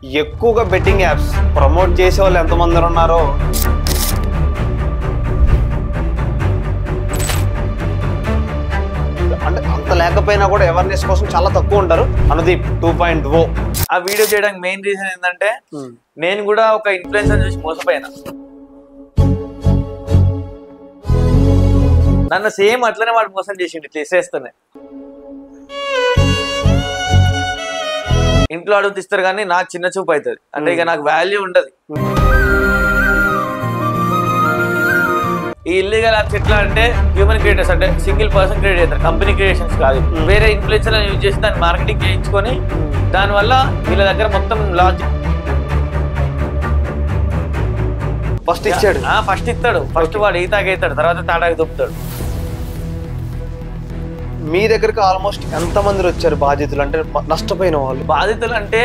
ఎక్కువగా betting apps promote చేసే వాళ్ళు ఎంతమంది ఉన్నారో అంటే అంత లేకపోయినా కూడా అవేర్నెస్ కోసం చాలా తక్కువ ఉంటారు. అనుదీప్ 2.0 ఆ వీడియో చేయడానికి మెయిన్ రీజన్ ఏంటంటే నేను కూడా ఒక ఇన్ఫ్లుయెన్సర్ చూసి మోసపోయినా. నన్ను సేమ్ అట్లనే వాడు మోసం చేసిండు చేసేస్తూనే. ఇంట్లో అడుగుతిస్తారు కానీ నాకు చిన్న చూపు అవుతుంది, అంటే ఇక నాకు వాల్యూ ఉండదు. ఈ ఇల్లీగల్ యాప్స్ ఎట్లా అంటే హ్యూమన్ క్రియేటర్స్, అంటే సింగిల్ పర్సన్ క్రియేట్ చేస్తారు, కంపెనీ క్రియేషన్స్ కాదు. వేరే ఇన్ఫ్లుయెన్సర్ యూజ్ చేసి దాన్ని మార్కెటింగ్ చేయించుకొని దానివల్ల వీళ్ళ దగ్గర మొత్తం లాంచ్ ఫస్ట్ ఇస్తాడు. ఫస్ట్ వాడు ఈతాకి అవుతాడు, తర్వాత తాటాకి దొప్పుతాడు. మీ దగ్గరకు ఆల్మోస్ట్ ఎంతమంది వచ్చారు బాధితులు, అంటే నష్టపోయిన వాళ్ళు? బాధితులు అంటే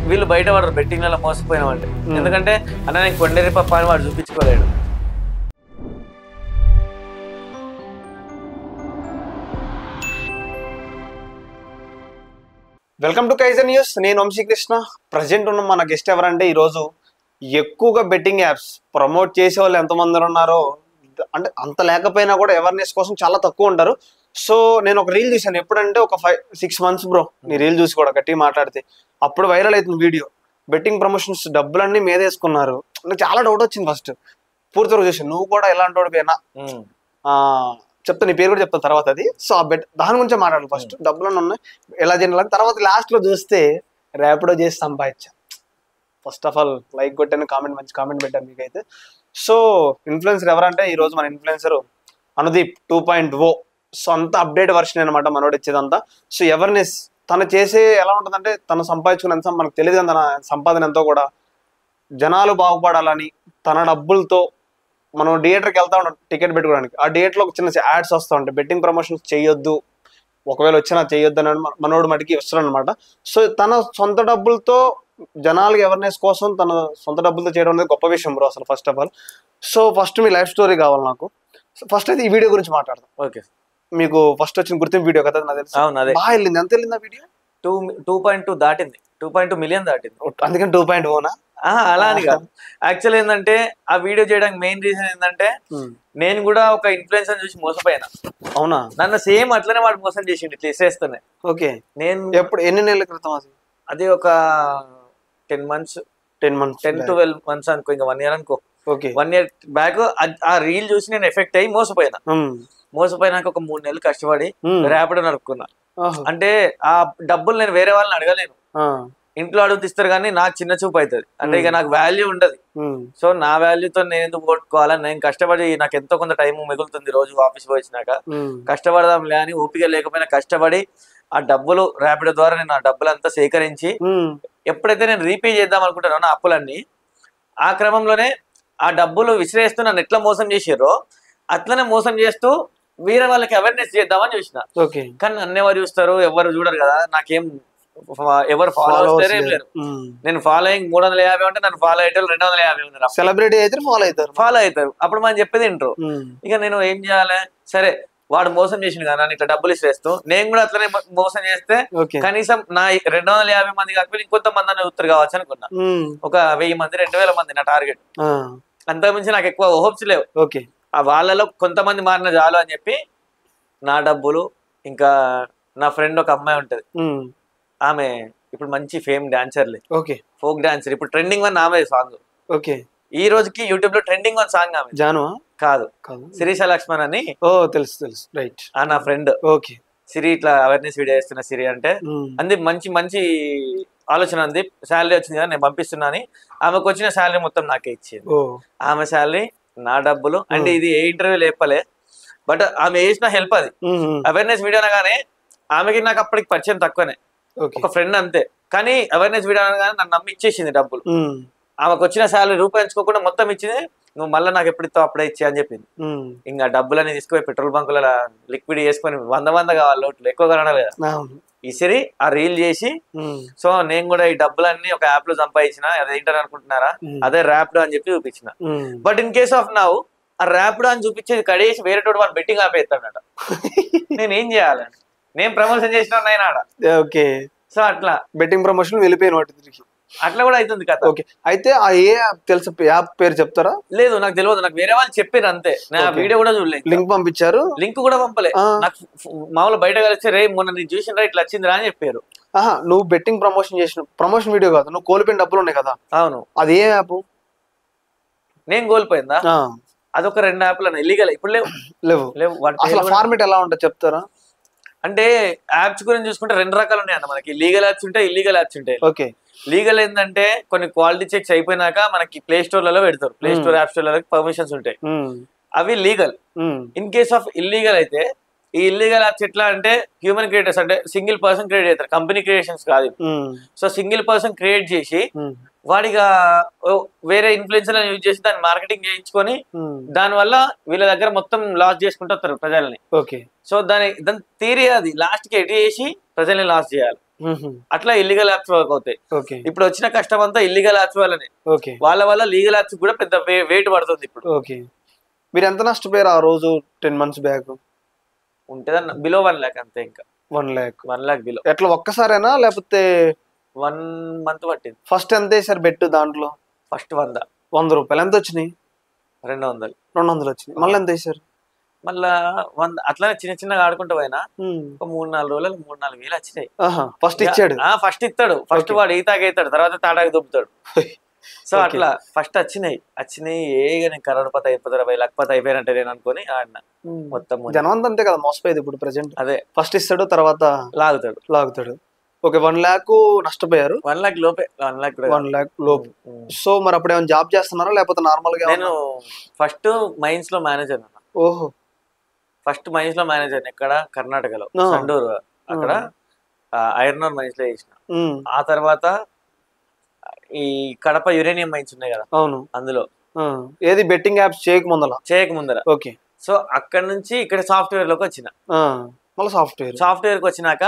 వీళ్ళు బయట పడరు బెట్టింగ్ లలో మోసపోయిన అంటే. ఎందుకంటే అన్న నేను కొండేరి పప్ప అని వాడు చూపించుకోలేడు. Welcome to Kaizer news. నేను వంశీకృష్ణ. ప్రజెంట్ ఉన్న మన గెస్ట్ ఎవరంటే ఈరోజు ఎక్కువగా బెట్టింగ్ యాప్స్ ప్రమోట్ చేసే వాళ్ళు ఎంతమంది ఉన్నారో అంటే అంత లేకపోయినా కూడా అవేర్నెస్ కోసం చాలా తక్కువ ఉంటారు. సో నేను ఒక రీల్ చూసాను, ఎప్పుడంటే ఒక 5-6 మంత్స్ బ్రో. నీ రీల్ చూసి కూడా గట్టిగా మాట్లాడితే అప్పుడు వైరల్ అవుతుంది వీడియో. బెట్టింగ్ ప్రమోషన్స్ డబ్బులన్నీ మీదేసుకున్నారు. నాకు చాలా డౌట్ వచ్చింది ఫస్ట్. పూర్తిగా చూసాను, నువ్వు కూడా ఎలాంటి వాడిపోయినా చెప్తా, నీ పేరు కూడా చెప్తా తర్వాత అది. సో ఆ దాని గురించి మాట్లాడాలి. ఫస్ట్ డబ్బులన్నీ ఉన్నాయి, ఎలా చేయాలని. తర్వాత లాస్ట్ లో చూస్తే ర్యాపిడో చేసి సంపాదించా. ఫస్ట్ ఆఫ్ ఆల్ లైక్ కొట్టాను, మంచి కామెంట్ పెట్టాను మీకైతే. సో ఇన్ఫ్లుయెన్సర్ ఎవరంటే ఈరోజు మన ఇన్ఫ్లుయెన్సర్ అనుదీప్ 2.0. సో అంత అప్డేట్ వర్షన్ అనమాట మనోడు ఇచ్చేదంతా. సో అవేర్నెస్ తను చేసే ఎలా ఉంటుందంటే, తను సంపాదించుకున్నంత మనకు తెలియదు తన సంపాదన ఎంతో కూడా. జనాలు బాగుపడాలని తన డబ్బులతో మనం థియేటర్కి వెళ్తా ఉంటాం టికెట్ పెట్టుకోవడానికి. ఆ థియేటర్లో ఒక చిన్న యాడ్స్ వస్తూ ఉంటాయి, బెట్టింగ్ ప్రమోషన్స్ చేయొద్దు, ఒకవేళ వచ్చినా చేయొద్దు అని మనోడు మటుకి వస్తాడు అనమాట. సో తన సొంత డబ్బులతో జనాలకి అవేర్నెస్ కోసం తన సొంత డబ్బులతో చేయడం అనేది గొప్ప విషయం బ్రో అసలు first of all. So first me life story కావాలి నాకు. ఫస్ట్ అయితే ఈ వీడియో గురించి మాట్లాడదాం. ఓకే, మీకు ఫస్ట్ వచ్చిన గుర్తింపు వీడియో కదా నాకు తెలుసు. అవును, అదే బాగా వెళ్ళింది. ఎంత వెళ్ళింది ఆ వీడియో? 2.2 దాటింది, 2.2 మిలియన్ దాటింది. అందుకని 2.0నా? అలా అని కాదు. యాక్చువల్ ఏంటంటే ఆ వీడియో చేయడానికి మెయిన్ రీజన్ ఏంటంటే నేను కూడా ఒక ఇన్ఫ్లుయెన్సర్ చూసి మోసపోయినా. అవునా? నన్ను సేమ్ అట్లనే వాడు మోసం చేసిండు చేసేస్తూనే. ఓకే, నేను ఎప్పుడు ఎన్ని నెలల క్రితం అది? అది ఒక 10 months 10-12 months అనుకో, ఇంకా 1 year అనుకో. ఓకే, 1 year బ్యాక్ ఆ రీల్ చూసి నేను ఎఫెక్ట్ అయ్యి మోసపోయినా. మోసపోయినాక ఒక 3 నెలలు కష్టపడి ర్యాపిడో నడుపుకున్నా. అంటే ఆ డబ్బులు నేను వేరే వాళ్ళని అడగలేను, ఇంట్లో అడుగుతిస్తారు కానీ నాకు చిన్న చూపు అవుతుంది, అంటే ఇక నాకు వాల్యూ ఉండదు. సో నా వాల్యూతో నేను ఎందుకు కొట్టుకోవాలని నేను కష్టపడి, నాకు ఎంతో కొంత టైం మిగులుతుంది రోజు ఆఫీస్ వచ్చినాక, కష్టపడదాంలే అని ఓపిక లేకపోయినా కష్టపడి ఆ డబ్బులు ర్యాపిడో ద్వారా నేను ఆ డబ్బులంతా సేకరించి ఎప్పుడైతే నేను రీపే చేద్దాం అనుకుంటానో నా అప్పులన్నీ, ఆ క్రమంలోనే ఆ డబ్బులు విసిరేస్తూ నన్ను ఎట్లా మోసం చేసారో అట్లనే మోసం చేస్తూ వేరే వాళ్ళకి అవేర్నెస్ చేద్దామని చూసిన. కానీ నన్ను ఎవరు చూస్తారు? ఎవరు చూడరు కదా. నాకేం ఎవరు ఫాలో అవుతారు ఏం లేరు. నేను ఫాలోయింగ్ 350 ఉంటే నన్ను ఫాలో అయ్యేటోళ్ళు 250 ఉన్నారు. సెలబ్రిటీ అయితే ఫాలో అవుతారు. అప్పుడు మనం చెప్పేది ఇంట్రో. ఇక నేను ఏం చేయాలి? సరే వాడు మోసం చేసిండు కదా, ఇట్లా డబ్బులు ఇచ్చేస్తూ నేను కూడా అట్లనే మోసం చేస్తే కనీసం నా 250 మంది కాకపోతే ఇంకొంతమంది అని ఉత్తరు కావచ్చు అనుకున్నా. ఒక 1000 మంది 2000 మంది నా టార్గెట్. అంతకుమించి నాకు ఎక్కువ హోప్స్ లేవు. ఆ వాళ్ళలో కొంతమంది మారిన చాలు అని చెప్పి నా డబ్బులు, ఇంకా నా ఫ్రెండ్ ఒక అమ్మాయి ఉంటది, ఆమె ఇప్పుడు మంచి ఫేమ్ డాన్సర్లే, ఫోక్ డాన్సర్. ఇప్పుడు ట్రెండింగ్ 1 ఆమె సాంగ్. ఈ రోజుకి యూట్యూబ్ లో ట్రెండింగ్ 1 సాంగ్ ఆమె. జాను కాదు, శిరీష లక్ష్మణ్ అని. తెలుసు రైట్. నా ఫ్రెండ్. సిరి ఇట్లా అవేర్నెస్ వీడియో చేస్తున్న సిరి అంటే అంది మంచి మంచి ఆలోచన అంది. శాలరీ వచ్చింది కదా నేను పంపిస్తున్నా అని. ఆమెకు వచ్చిన శాలరీ మొత్తం నాకే ఇచ్చింది. ఆమె శాలరీ, నా డబ్బులు. అంటే ఇది ఏ ఇంటర్వ్యూ లేపలే, బట్ ఆమె చేసిన హెల్ప్ అది. అవేర్నెస్ వీడియో అనగానే ఆమెకి నాకు అప్పటికి పరిచయం తక్కువనే, ఒక ఫ్రెండ్ అంతే. కానీ అవేర్నెస్ వీడియో అనగానే నన్ను నమ్మి ఇచ్చేసింది డబ్బులు. ఆమెకు వచ్చిన శాలరీ రూపాయి ఎంచుకోకుండా మొత్తం ఇచ్చింది. నువ్వు మళ్ళీ నాకు ఎప్పుడు ఇస్తావు అప్పుడే ఇచ్చే అని చెప్పింది. ఇంకా డబ్బులని తీసుకుపోయి పెట్రోల్ బంకుల లిక్విడ్ చేసుకొని 100 కావాలి, లోట్లు ఎక్కువ కనడాలి కదా. ఇసిరి ఆ రీల్ చేసి, సో నేను కూడా ఈ డబ్బులన్నీ ఒక యాప్ లో సంపాదించిన, అదేంటని అనుకుంటున్నారా, అదే ర్యాపిడో అని చెప్పి చూపించిన. But in case of now ఆ ర్యాపిడో అని చూపించేది కడేసి వేరే తోటి వాళ్ళు బెట్టింగ్ ఆపేస్తాడట. నేనేం చేయాలని నేను ప్రమోషన్ చేసిన ఆడ. సో అట్లా బెట్టింగ్ ప్రమోషన్ వెళ్ళిపోయిన వాటి అట్లా కూడా అవుతుంది కదా. ఓకే, అయితే ఆ ఏ యాప్ తెలుసు, యాప్ పేరు చెప్తారా? లేదు నాకు తెలియదు, నాకు వేరే వాళ్ళు చెప్పారు అంతే, నా వీడియో కూడా చూడలేదు. లింక్ పంపించారు? లింక్ కూడా పంపలే నాకు, మామూలు బయట కలిసి రే మొన్న నీ చూసిన ఇట్లా వచ్చిందిరా అని చెప్పారు. నువ్వు బెట్టింగ్ ప్రమోషన్ చేసిన ప్రమోషన్ వీడియో కాదు, నువ్వు కోల్పోయిన డబ్బులు ఉన్నాయి కదా. అవును. అది ఏ యాప్? నేను కోల్పోయిందా? అదొక 2 యాప్లు ఇల్లీగల్. ఇప్పుడు లేవు. అసలు ఫార్మేట్ ఎలా ఉంటుంది చెప్తారా? అంటే యాప్స్ గురించి చూసుకుంటే 2 రకాలు ఉన్నాయి అన్న మనకి. లీగల్ యాప్స్ ఉంటాయి, ఇల్లీగల్ యాప్స్ ఉంటాయి. ఓకే. లీగల్ ఏంటంటే కొన్ని క్వాలిటీ చెక్స్ అయిపోయినాక మనకి ప్లే స్టోర్లలో పెడతారు, ప్లే స్టోర్ యాప్ స్టోర్లలో పర్మిషన్స్ ఉంటాయి, అవి legal. In case of illegal అయితే, ఈ ఇల్లీగల్ యాప్స్ ఎట్లా అంటే హ్యూమన్ క్రియేటర్స్, అంటే సింగిల్ పర్సన్ క్రియేట్ చేస్తారు, కంపెనీ క్రియేషన్స్ కాదు. సో సింగిల్ పర్సన్ క్రియేట్ చేసి వాడిగా వేరే ఇన్ఫ్లుయెన్సర్ యూజ్ చేసి దాన్ని మార్కెటింగ్ చేయించుకొని దాని వల్ల వీళ్ళ దగ్గర మొత్తం లాస్ చేసుకుంటూ వస్తారు ప్రజల్ని. ఓకే. సో దాని థియరీ అది, లాస్ట్ కి ఎడి చేసి ప్రజల్ని లాస్ చేయాలి. అట్లా ఇల్లీగల్ యాప్స్ వర్క్ అవుతాయి. ఇప్పుడు వచ్చిన కష్టం అంతా ఇల్లీగల్ యాప్స్ వల్లనే. వాళ్ళ వల్ల లీగల్ యాప్స్ కూడా పెద్ద వెయిట్ పడుతుంది ఇప్పుడు. ఓకే. మీరు ఎంత నష్టపోయారు ఆ రోజు 10 months బ్యాక్? ఉంటదన్న బిలో 1 lakh అంతే. ఇంకా 1 lakh బిలో. ఎట్లా ఒక్కసారేనా లేకపోతే 1 month పట్టింది? ఫస్ట్ ఎంత వేసారు బెట్ దాంట్లో? ఫస్ట్ 100 రూపాయలు. ఎంత వచ్చినాయి? 200 వచ్చినాయి. మళ్ళీ ఎంత వేసారు? మళ్ళా 100 అట్లానే చిన్న చిన్నగా ఆడుకుంటూ పోయినా ఒక 3-4 రోజులు 3-4 వేలు వచ్చినాయి. ఫస్ట్ ఇచ్చాడు? ఫస్ట్ ఇస్తాడు. ఫస్ట్ వాడు ఈతాగైతాడు, తర్వాత తాటాకి దుబ్బుతాడు. సో అట్లా ఫస్ట్ వచ్చినాయి. నేను కరోడ్పతి అయిపోతారు, 1 లక్షపతి అయిపోయినట్టే నేను అనుకుని ఆడిన. మొత్తం జనవంత అంతే కదా మోసపోయేది ఇప్పుడు ప్రెసెంట్. అదే, ఫస్ట్ ఇస్తాడు, తర్వాత లాగుతాడు. ఓకే, 1 lakh నష్టపోయారు. 1 lakh లోపే, 1 lakh లోపు. సో మరి అప్పుడు ఏమైనా జాబ్ చేస్తున్నారా లేకపోతే నార్మల్ గా? నేను ఫస్ట్ మైన్స్ లో మేనేజర్. ఓహో. ఫస్ట్ మైన్స్ లో మేనేజర్ ఎక్కడ? కర్ణాటకలో సండూరు, అక్కడ ఐరన్ ఓర్ మైన్స్ లో చేసిన. ఆ తర్వాత ఈ కడప యురేనియం మైన్స్ ఉన్నాయి కదా, అవును, అందులో. ఏది బెట్టింగ్ యాప్స్ చేయక ముందర. ఓకే. సో అక్కడ నుంచి ఇక్కడ సాఫ్ట్వేర్ లోకి వచ్చిన. మళ్ళీ సాఫ్ట్వేర్ కి వచ్చినాక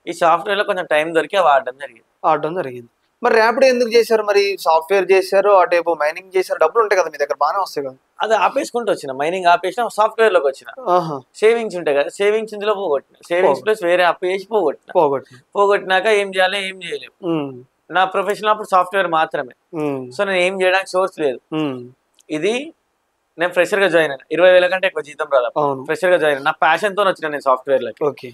ఈ సాఫ్ట్వేర్ లో కొంచెం టైం దొరికి ఆడడం జరిగింది. మరి ర్యాపిడో ఎందుకు చేశారు? మరి సాఫ్ట్వేర్ చేశారు, అటేపు మైనింగ్ చేశారు, డబ్బులు ఉంటాయి కదా మీ దగ్గర, బాగానే వస్తాయి కదా. అది ఆపేసుకుంటూ వచ్చిన, మైనింగ్ ఆపేసిన, సాఫ్ట్వేర్ లోకి వచ్చిన. సేవింగ్స్ ఉంటాయి కదా, సేవింగ్స్ ఇందులో పోగొట్టిన. సేవింగ్స్ ప్లస్ వేరే అప్పు చేసి పోగొట్టినాక ఏం చేయాలి, ఏం చేయలేము. నా ప్రొఫెషన్ అప్పుడు సాఫ్ట్వేర్ మాత్రమే. సో నేను ఏం చేయడానికి సోర్స్ లేదు. ఇది నేను ఫ్రెషర్ గా జాయిన్ అయినా, 20,000 కంటే ఎక్కువ జీతం రాదు. ఫ్రెషర్ గా జాయిన్ అయినా, నా ప్యాషన్ తో వచ్చిన నేను సాఫ్ట్వేర్ లకి.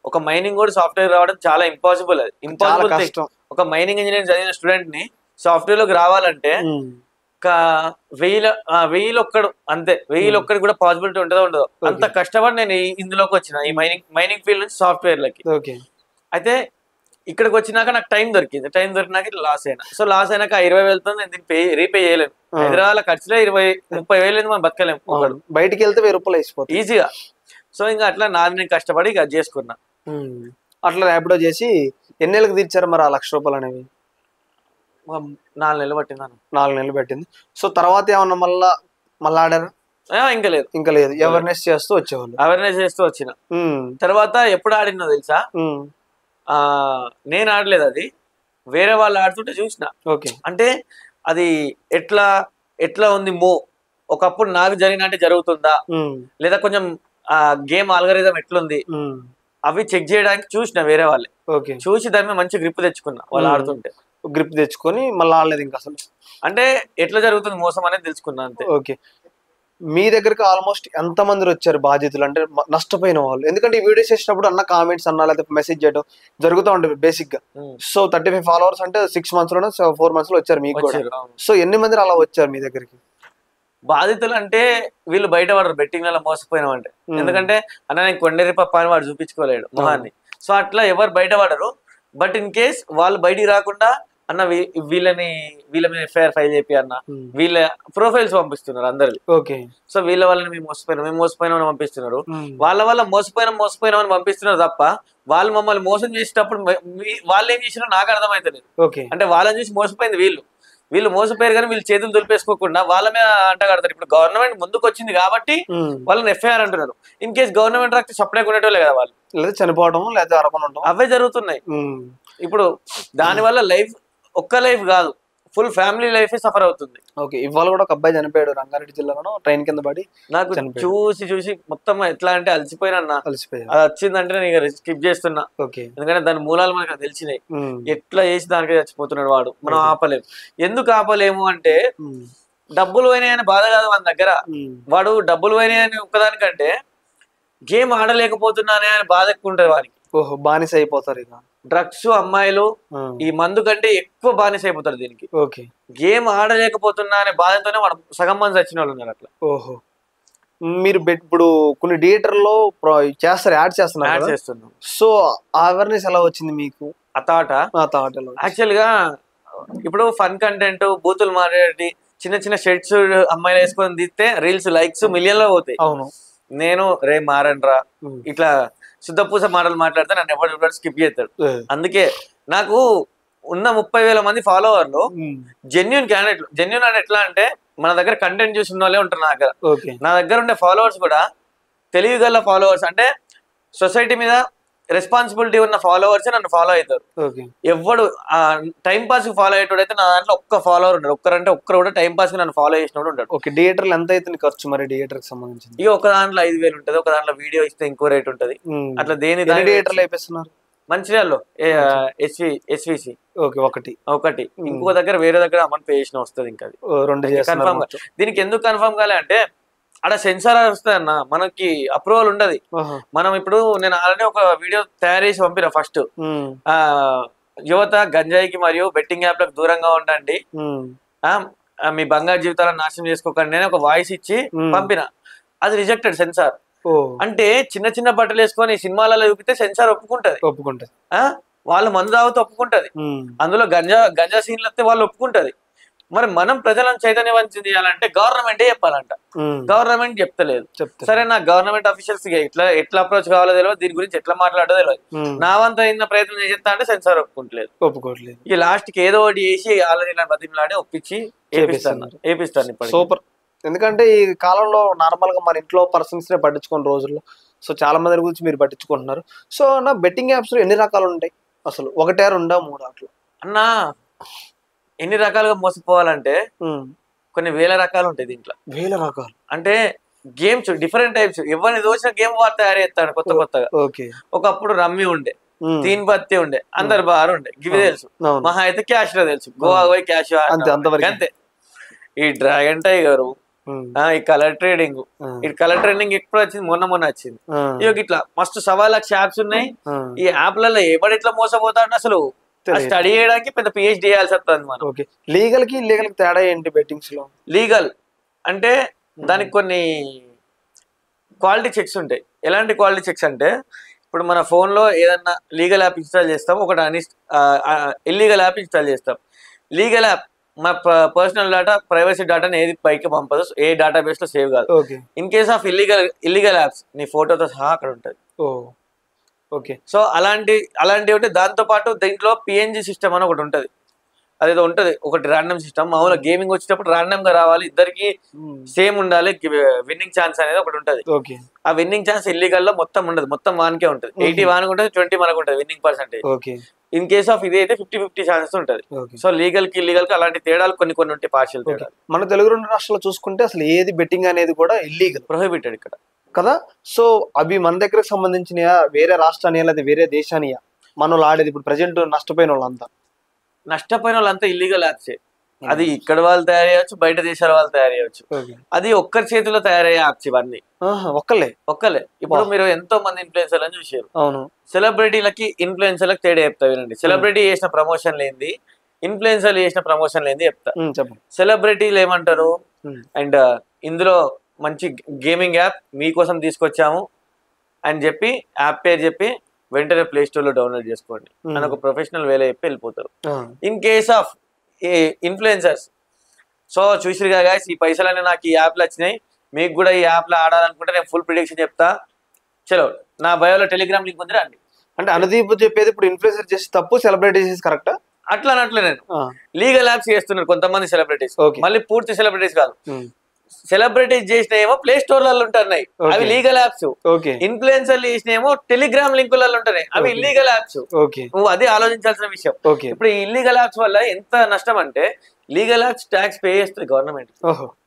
ఒక మైనింగ్ కూడా సాఫ్ట్వేర్ రావడం చాలా ఇంపాసిబుల్. అది ఇంపాసిబుల్. ఒక మైనింగ్ ఇంజనీరింగ్ చదివిన స్టూడెంట్ ని సాఫ్ట్వేర్ లోకి రావాలంటే 1000 ఒక్కడు అంతే, 1000 ఒక్కడి కూడా పాసిబిలిటీ ఉండదో. అంత కష్టపడి నేను ఇందులోకి వచ్చిన, ఈ మైనింగ్ ఫీల్డ్ నుంచి సాఫ్ట్వేర్ లకి. అయితే ఇక్కడికి వచ్చినాక నాకు టైం దొరికినాక లాస్ అయినా. సో లాస్ అయినాక 20,000తో నేను దీన్ని రీపే చేయలేను. హైదరాబాద్ ఖర్చులే 20,000-30,000 మనం బతకలేము. బయటికి వెళ్తే 1000 రూపాయలు అయిపోతుంది ఈజీగా. సో ఇంకా అట్లా నాది నేను కష్టపడి ఇక చేసుకున్నా. అట్లా ర్యాపిడో చేసి ఎన్ని నెలలకు తీర్చారు మరి ఆ 1 లక్ష రూపాయలు అనేవి? 4 నెలలు పట్టింది. 4 నెలలు పట్టింది. సో తర్వాత ఏమన్నా మళ్ళీ ఆడారా? ఇంకా లేదు. అవేర్నెస్ చేస్తూ వచ్చిన తర్వాత ఎప్పుడు ఆడినో తెలుసా? నేను ఆడలేదు, అది వేరే వాళ్ళు ఆడుతుంటే చూసిన. అంటే అది ఎట్లా ఉంది ఒకప్పుడు నాకు జరిగినట్టే జరుగుతుందా, లేదా కొంచెం గేమ్ ఆల్గరిథం ఎట్లుంది అవి చెక్ చేయడానికి చూసిన వేరే వాళ్ళే. చూసి దాని మీద మంచి గ్రిప్ తెచ్చుకున్నా. వాళ్ళు ఆడుతుంటే గ్రిప్ తెచ్చుకొని మళ్ళీ ఆడలేదు ఇంకా అసలు. అంటే ఎట్లా జరుగుతుంది మోసం అనేది తెలుసుకున్నా అంతే. ఓకే. మీ దగ్గరకు ఆల్మోస్ట్ ఎంత మంది వచ్చారు బాధితులు, అంటే నష్టపోయిన వాళ్ళు? ఎందుకంటే ఈ వీడియోస్ చేసినప్పుడు అన్న కామెంట్స్ అన్నా లేకపోతే మెసేజ్ చేయడం జరుగుతూ ఉంటుంది బేసిక్ గా. సో 35 followers అంటే 6 months లోనే 4 months లో వచ్చారు మీకు కూడా. సో ఎన్ని మంది అలా వచ్చారు మీ దగ్గరికి? బాధితులు అంటే వీళ్ళు బయట పడరు బెట్టింగ్ లలో మోసపోయినాం అంటే. ఎందుకంటే అన్న నేను కొండేరి పప్ప అని వాడు చూపించుకోలేడు మొహాన్ని. సో అట్లా ఎవరు బయట పడరు. బట్ ఇన్ కేస్ వాళ్ళు బయటికి రాకుండా అన్న వీళ్ళ మీద ఎఫ్ఐఆర్ ఫైల్ చేపి అన్న, వీళ్ళ ప్రొఫైల్స్ పంపిస్తున్నారు అందరు. సో వీళ్ళ వాళ్ళని మేము మోసపోయినామని పంపిస్తున్నారు. వాళ్ళ వల్ల మోసపోయినామని పంపిస్తున్నారు తప్ప వాళ్ళు మమ్మల్ని మోసం చేసేటప్పుడు వాళ్ళు ఏం చేసినా నాకు అర్థమైతలేదు. అంటే వాళ్ళని చూసి మోసపోయింది వీళ్ళు మోసపోయారు, కానీ వీళ్ళు చేతులు దులిపేసుకోకుండా వాళ్ళ మీద అంటగడతారు. ఇప్పుడు గవర్నమెంట్ ముందుకు వచ్చింది కాబట్టి వాళ్ళని ఎఫ్ఐఆర్ అంటున్నారు. ఇన్ కేసు గవర్నమెంట్ రాస్తే సప్లై కొనేటోళ్ళే కదా వాళ్ళు, లేదా చనిపోవడం లేదా అవే జరుగుతున్నాయి. ఇప్పుడు దానివల్ల ఒక్క లైఫ్ కాదు, ఫుల్ ఫ్యామిలీ లైఫ్ సఫర్ అవుతుంది. ఓకే, ఇవాళ కూడా ఒక అబ్బాయి చనిపోయాడు రంగారెడ్డి జిల్లాలో, ట్రైన్ కింద పడి. నాకు చూసి మొత్తం ఎట్లా అంటే అలసిపోయినా. అలసిపోయాడు. అది వచ్చిందంటే నేను స్కిప్ చేస్తున్నా. ఓకే, ఎందుకంటే దాని మూలాలు మనకు తెలిసినాయి. ఎట్లా చేసి దానికే చచ్చిపోతున్నాడు వాడు, మనం ఆపలేము. ఎందుకు ఆపలేము అంటే డబ్బులు పోయినాయని బాధ కాదు మన దగ్గర. వాడు డబ్బులు పోయినాయని ఒక్కదానికంటే గేమ్ ఆడలేకపోతున్నానే అని బాధ ఎక్కువ ఉంటుంది వానికి. ఓహో, బానిస అయిపోతారు ఇక. డ్రగ్స్, అమ్మాయిలు, ఈ మందు కంటే ఎక్కువ బానిస అయిపోతారు దీనికి. ఓకే, గేమ్ ఆడలేకపోతున్నా అనే బాధతోనే వాడు సగం మంది వచ్చిన వాళ్ళు ఉన్నారు అట్లా. ఓహో, మీరు ఇప్పుడు కొన్ని థియేటర్లో చేస్తారు, యాడ్ చేస్తున్నారు. చేస్తున్నాం. సో అవేర్నెస్ ఎలా వచ్చింది మీకు? ఆ థాట్ యాక్చువల్ గా ఇప్పుడు ఫన్ కంటెంట్, బూతులు మాట్లాడి చిన్న చిన్న షర్ట్స్ అమ్మాయిలు వేసుకొని తీస్తే రీల్స్ లైక్స్ మిలియన్ లో పోతాయి. అవును, నేను రే మారన్రా ఇట్లా శుద్ధపూస మాటలు మాట్లాడితే నన్ను ఎవరు స్కిప్ చేస్తాడు. అందుకే నాకు ఉన్న 30,000 మంది ఫాలోవర్లు జెన్యున్ క్యాండిడేట్లు. జెన్యున్ అంటే ఎట్లా అంటే మన దగ్గర కంటెంట్ చూసి ఉన్న వాళ్ళే ఉంటారు నా దగ్గర. నా దగ్గర ఉండే ఫాలోవర్స్ కూడా తెలివిగల ఫాలోవర్స్, అంటే సొసైటీ మీద రెస్పాన్సిబిలిటీ ఉన్న ఫాలోవర్స్ నన్ను ఫాలో అవుతారు. ఎవడు టైం పాస్ కి ఫాలో అయ్యేటోడు అయితే నా దాంట్లో ఒక్క ఫాలోవర్ ఉంటాడు. ఒక్కరంటే ఒక్కరు కూడా టైం పాస్ కి నన్ను ఫాలో చేసినోడు ఉంటాడు. ఓకే, థియేటర్లు ఎంత అయితే ఖర్చు మరి థియేటర్ కి సంబంధించి? ఇక ఒక దాంట్లో 5,000 ఉంటది, ఒక దాంట్లో వీడియో ఇస్తే ఇంకో రేట్ ఉంటది. అట్లా దేని థియేటర్లు వేపిస్తున్నారు? మంచిర్యాలలో ఎస్విసి ఒకటి, ఇంకో దగ్గర వేరే దగ్గర అమౌంట్ పే చేసిన వస్తుంది. ఇంకా కన్ఫర్మ్ గా దీనికి ఎందుకు కన్ఫర్మ్ కాలే అంటే అక్కడ సెన్సార్ వస్తుంది అన్న, మనకి అప్రూవల్ ఉండదు. మనం ఇప్పుడు నేను ఆల్రెడీ ఒక వీడియో తయారు చేసి పంపిన. ఫస్ట్ యువత గంజాయికి మరియు బెట్టింగ్ యాప్లకు దూరంగా ఉండండి, మీ బంగారు జీవితాలను నాశనం చేసుకోకండి అని ఒక వాయిస్ ఇచ్చి పంపిన. అది రిజెక్టెడ్ సెన్సార్. అంటే చిన్న చిన్న బట్టలు వేసుకొని సినిమాలలో చూపితే సెన్సార్ ఒప్పుకుంటది. వాళ్ళు మందు తాగుతూ ఒప్పుకుంటది. అందులో గంజా సీన్లు వస్తే వాళ్ళు ఒప్పుకుంటది. మరి మనం ప్రజలను చైతన్యవంతం చేయాలంటే గవర్నమెంటే చెప్పాలంట. గవర్నమెంట్ చెప్తలేదు. సరే, నా గవర్నమెంట్ అఫీషియల్స్ ఎట్లా అప్రోచ్ కావాలో తెలియదు, దీని గురించి ఎట్లా మాట్లాడో తెలియదు. నా వంత అయిన ప్రయత్నం చేస్తా అంటే సెన్సార్ ఒప్పుకోవట్లేదు. ఈ లాస్ట్ కి ఏదో ఒకటి చేసి ఆల్రెడీ బతిమలాడి ఒప్పించి ఏపిస్తాను. సూపర్. ఎందుకంటే ఈ కాలంలో నార్మల్ గా మన ఇంట్లో పర్సన్స్ నే పట్టించుకున్న రోజుల్లో సో చాలా మంది గురించి మీరు పట్టించుకుంటున్నారు. సో నా బెట్టింగ్ యాప్స్ ఎన్ని రకాలు ఉంటాయి అసలు? 1, 2, 3 అట్లా అన్నా? ఎన్ని రకాలుగా మోసపోవాలంటే కొన్ని వేల రకాలు ఉంటాయి దీంట్లో. వేల రకాలు అంటే గేమ్స్ డిఫరెంట్ టైప్స్. ఎవరిని దోచిన గేమ్ వాడు తయారు చేస్తాడు కొత్తగా. ఒకప్పుడు రమ్మీ ఉండే, తీన్ బత్తి ఉండే, అందరు బార్ ఉండే, గివి తెలుసు. మహా అయితే క్యాష్ లో తెలుసు, గోవా పోయి క్యాష్ అంతే. ఈ డ్రాగన్ టైగర్, ఈ కలర్ ట్రేడింగ్, ఎప్పుడు వచ్చింది? మొన్న వచ్చింది. ఇక ఇట్లా మస్తు 1,00,000 యాప్స్ ఉన్నాయి. ఈ యాప్లలో ఎవడు ఎట్లా మోసపోతాడు అసలు స్టడీ చేయడానికి పెద్ద పిహెచ్డి చేయాల్సి వస్తుంది మనం. లీగల్ కి తేడా ఏంటి బెట్టింగ్స్ లో? లీగల్ అంటే దానికి కొన్ని క్వాలిటీ చెక్స్ ఉంటాయి. ఎలాంటి క్వాలిటీ చెక్స్ అంటే ఇప్పుడు మన ఫోన్ లో ఏదన్నా లీగల్ యాప్ ఇన్స్టాల్ చేస్తాం, ఒకటి ఇల్లీగల్ యాప్ ఇన్స్టాల్ చేస్తాం. లీగల్ యాప్ మన పర్సనల్ డేటా, ప్రైవసీ డేటాని ఏది పైకి పంపదు, ఏ డేటాబేస్ లో సేవ్ కాదు. In case of illegal apps నీ ఫోటోతో సహా అక్కడ ఉంటుంది. సో అలాంటివి ఉంటే దాంతో పాటు దీంట్లో పిఎన్జి సిస్టమ్ అని ఒకటి ఉంటది. అదేదో ఉంటది ఒకటి ర్యాండమ్ సిస్టమ్. మామూలుగా గేమింగ్ వచ్చేటప్పుడు ర్యాండమ్ గా రావాలి, ఇద్దరికి సేమ్ ఉండాలి. విన్నింగ్ ఛాన్స్ అనేది ఒకటి ఉంటది. ఆ విన్నింగ్ ఛాన్స్ ఇల్లీగల్ లో మొత్తం ఉండదు, మొత్తం వానికే ఉంటది. 80 వానికి ఉంటుంది, 20 మనకు ఉంటుంది winnowing percentage. In case of ఇది అయితే 50-50 ఛాన్సెస్ ఉంటది. సో లీగల్ కి ఇల్లీగల్ కి అలాంటి తేడాలు కొన్ని ఉంటాయి, పార్షియల్ తేడాలు. మన తెలుగు 2 రాష్ట్రాల్లో చూసుకుంటే అసలు ఏది బెట్టింగ్ అనేది కూడా ఇల్లీగల్, ప్రొహిబిటెడ్ ఇక్కడ కదా. సో అవి మన దగ్గరకు సంబంధించినయా, వేరే రాష్ట్రానియా లేదా వేరే దేశానియా మనలో ఆడేది? ఇప్పుడు ప్రజెంట్ నష్టపోయిన వాళ్ళంతా ఇల్లీగల్ యాప్సే. అది ఇక్కడ వాళ్ళు తయారు చేయవచ్చు, బయట దేశాల వాళ్ళు తయారు చేయవచ్చు. అది ఒక్కరి చేతిలో తయారయ్యే యాప్స్ ఇవన్నీ. ఒక్కలే. ఇప్పుడు మీరు ఎంతో మంది ఇన్ఫ్లుయెన్సర్లను చూసారు. అవును. సెలబ్రిటీలకి ఇన్ఫ్లుయెన్సర్లకు తేడా చెప్తా వినండి. సెలబ్రిటీ చేసిన ప్రమోషన్ లేనిది, ఇన్ఫ్లుయెన్సర్లు చేసిన ప్రమోషన్ లేనిది చెప్తా. సెలబ్రిటీలు ఏమంటారు, అండ్ ఇందులో మంచి గేమింగ్ యాప్ మీకోసం తీసుకొచ్చాము అని చెప్పి యాప్ పేరు చెప్పి వెంటనే ప్లే స్టోర్ లో డౌన్లోడ్ చేసుకోండి అని ఒక ప్రొఫెషనల్ వేలో చెప్పి వెళ్ళిపోతారు. In case of influencers, so చూసిరుగా గాయ్స్, ఈ పైసలన్నీ నాకు ఈ యాప్లో వచ్చినాయి, మీకు కూడా ఈ యాప్లో ఆడాలనుకుంటే నేను ఫుల్ ప్రిడిక్షన్ చెప్తా, చలో నా బయోలో టెలిగ్రామ్ లింక్ ఉంది రండి. అంటే అనుదీప్ చెప్పేది ఇప్పుడు ఇన్ఫ్లుయెన్సర్ చేసి తప్పు, సెలబ్రిటీ చేసి కరెక్టా? అట్లా నేను లీగల్ యాప్స్ చేస్తున్నారు కొంతమంది సెలబ్రిటీస్, మళ్ళీ పూర్తి సెలబ్రిటీస్ కాదు. సెలబ్రిటీస్ చేసిన ఏమో ప్లే స్టోర్లలో ఉంటున్నాయి, అవి లీగల్ యాప్స్. ఇన్ఫ్లుయెన్సర్లు చేసిన ఏమో టెలిగ్రామ్ లింకులలో ఉంటున్నాయి, అవి ఇల్లీగల్ యాప్స్. నువ్వు అదే ఆలోచించాల్సిన విషయం. ఇప్పుడు ఈ ఇల్లీగల్ యాప్స్ వల్ల ఎంత నష్టం అంటే, లీగల్ యాప్స్ ట్యాక్స్ పే చేస్తుంది government,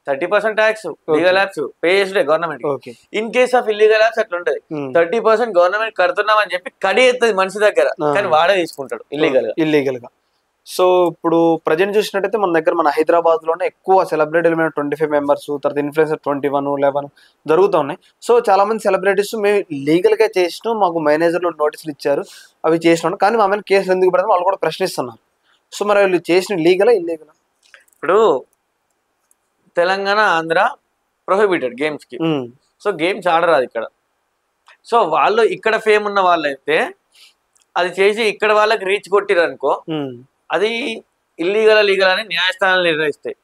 30% tax legal apps pay చేస్తుండే government. In case of illegal apps అట్లా ఉంటది, 30% గవర్నమెంట్ కడుతున్నాం అని చెప్పి కడి ఎత్తది మనిషి దగ్గర, కానీ వాడే తీసుకుంటాడు ఇల్లీగల్ గా. సో ఇప్పుడు ప్రజెంట్ చూసినట్టయితే మన దగ్గర మన హైదరాబాద్ లోనే ఎక్కువ సెలబ్రిటీలు మేము 25 మెంబర్స్, తర్వాత ఇన్ఫ్లుయెన్సర్ 21, 11 జరుగుతూ ఉన్నాయి. సో చాలా మంది సెలబ్రిటీస్ మేము లీగల్ గా చేసినాం, మాకు మేనేజర్లు నోటీసులు ఇచ్చారు, అవి చేసినాం, కానీ మా మీద కేసులు ఎందుకు పెడతాం వాళ్ళు కూడా ప్రశ్నిస్తున్నారు. సో మరి వీళ్ళు చేసిన లీగలా ఇల్లీగలా? ఇప్పుడు తెలంగాణ, ఆంధ్ర ప్రొహిబిటెడ్ గేమ్స్ కి. సో గేమ్స్ ఆడరాదు ఇక్కడ. సో వాళ్ళు ఇక్కడ ఫేమ్ ఉన్న వాళ్ళైతే అది చేసి ఇక్కడ వాళ్ళకి రీచ్ కొట్టిరు అనుకో, అది ఇల్లీగల్ లీగల్ అని న్యాయస్థానాలు నిర్ణయిస్తాయి.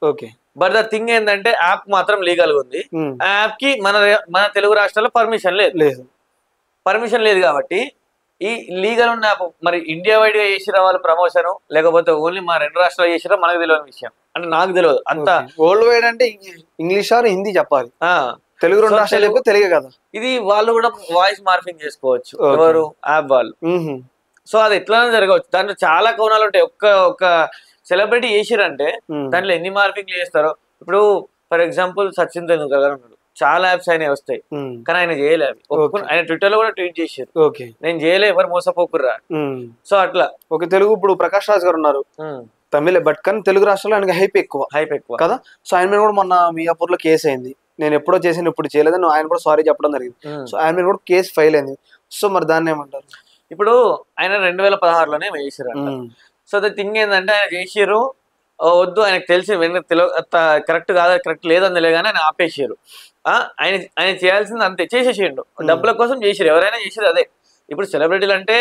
బట్ ద థింగ్ ఏంటంటే యాప్ మాత్రం లీగల్ గా ఉంది. ఆ యాప్ కి మన తెలుగు రాష్ట్రాల్లో పర్మిషన్ లేదు కాబట్టి ఈ లీగల్ ఉన్న యాప్ మరి ఇండియా వైడ్ గా చేసిరా వాళ్ళు ప్రమోషన్, లేకపోతే ఓన్లీ మా 2 రాష్ట్రాలు చేసిరా మనకు తెలియని విషయం. అంటే నాకు తెలియదు అంత. వరల్డ్ వైడ్ అంటే ఇంగ్లీష్ ఆర్ హిందీ చెప్పాలి, తెలుగు 2 రాష్ట్రాలు తెలుగు కదా. ఇది వాళ్ళు కూడా వాయిస్ మార్ఫింగ్ చేసుకోవచ్చు, ఎవరు యాప్ వాళ్ళు. సో అది ఎట్లనే జరగవచ్చు, దాంట్లో చాలా కోణాలు ఉంటాయి. ఒక్క సెలబ్రిటీ చేసిరంటే దాంట్లో ఎన్ని మార్ఫింగ్లు చేస్తారో. ఇప్పుడు ఫర్ ఎగ్జాంపుల్ సచిన్ తెండూల్కర్ గారు ఉన్నాడు, చాలా యాప్స్ ఆయన వస్తాయి, కానీ ఆయన చేయలే. ఆయన ట్విట్టర్ లో కూడా ట్వీట్ చేశారు, నేను చేయలే, ఎవరు మోసపోకుర్రా. సో అట్లా తెలుగు ఇప్పుడు ప్రకాష్ రాజ్ గారు ఉన్నారు, తమిళ, బట్ కానీ తెలుగు రాష్ట్రాల్లో ఆయనకి హైప్ ఎక్కువ కదా. సో ఆయన మీద కూడా మొన్న మియాపూర్ లో కేసు అయింది, నేను ఎప్పుడో చేసాను ఇప్పుడు చేయలేదని ఆయన కూడా సారీ చెప్పడం జరిగింది. సో ఆయన మీద కూడా కేసు ఫైల్ అయింది. సో మరి దాన్ని ఏమంటారు? ఇప్పుడు ఆయన 2016లోనే వేసారు. సో ద థింగ్ ఏంటంటే ఆయన చేసారు, వద్దు ఆయనకు తెలిసి కరెక్ట్ కాదు, కరెక్ట్ లేదని తెలియగానే ఆయన ఆపేసారు. ఆయన చేయాల్సింది అంతే చేసేసిండు, డబ్బుల కోసం చేసారు, ఎవరైనా చేసేది అదే. ఇప్పుడు సెలబ్రిటీలు అంటే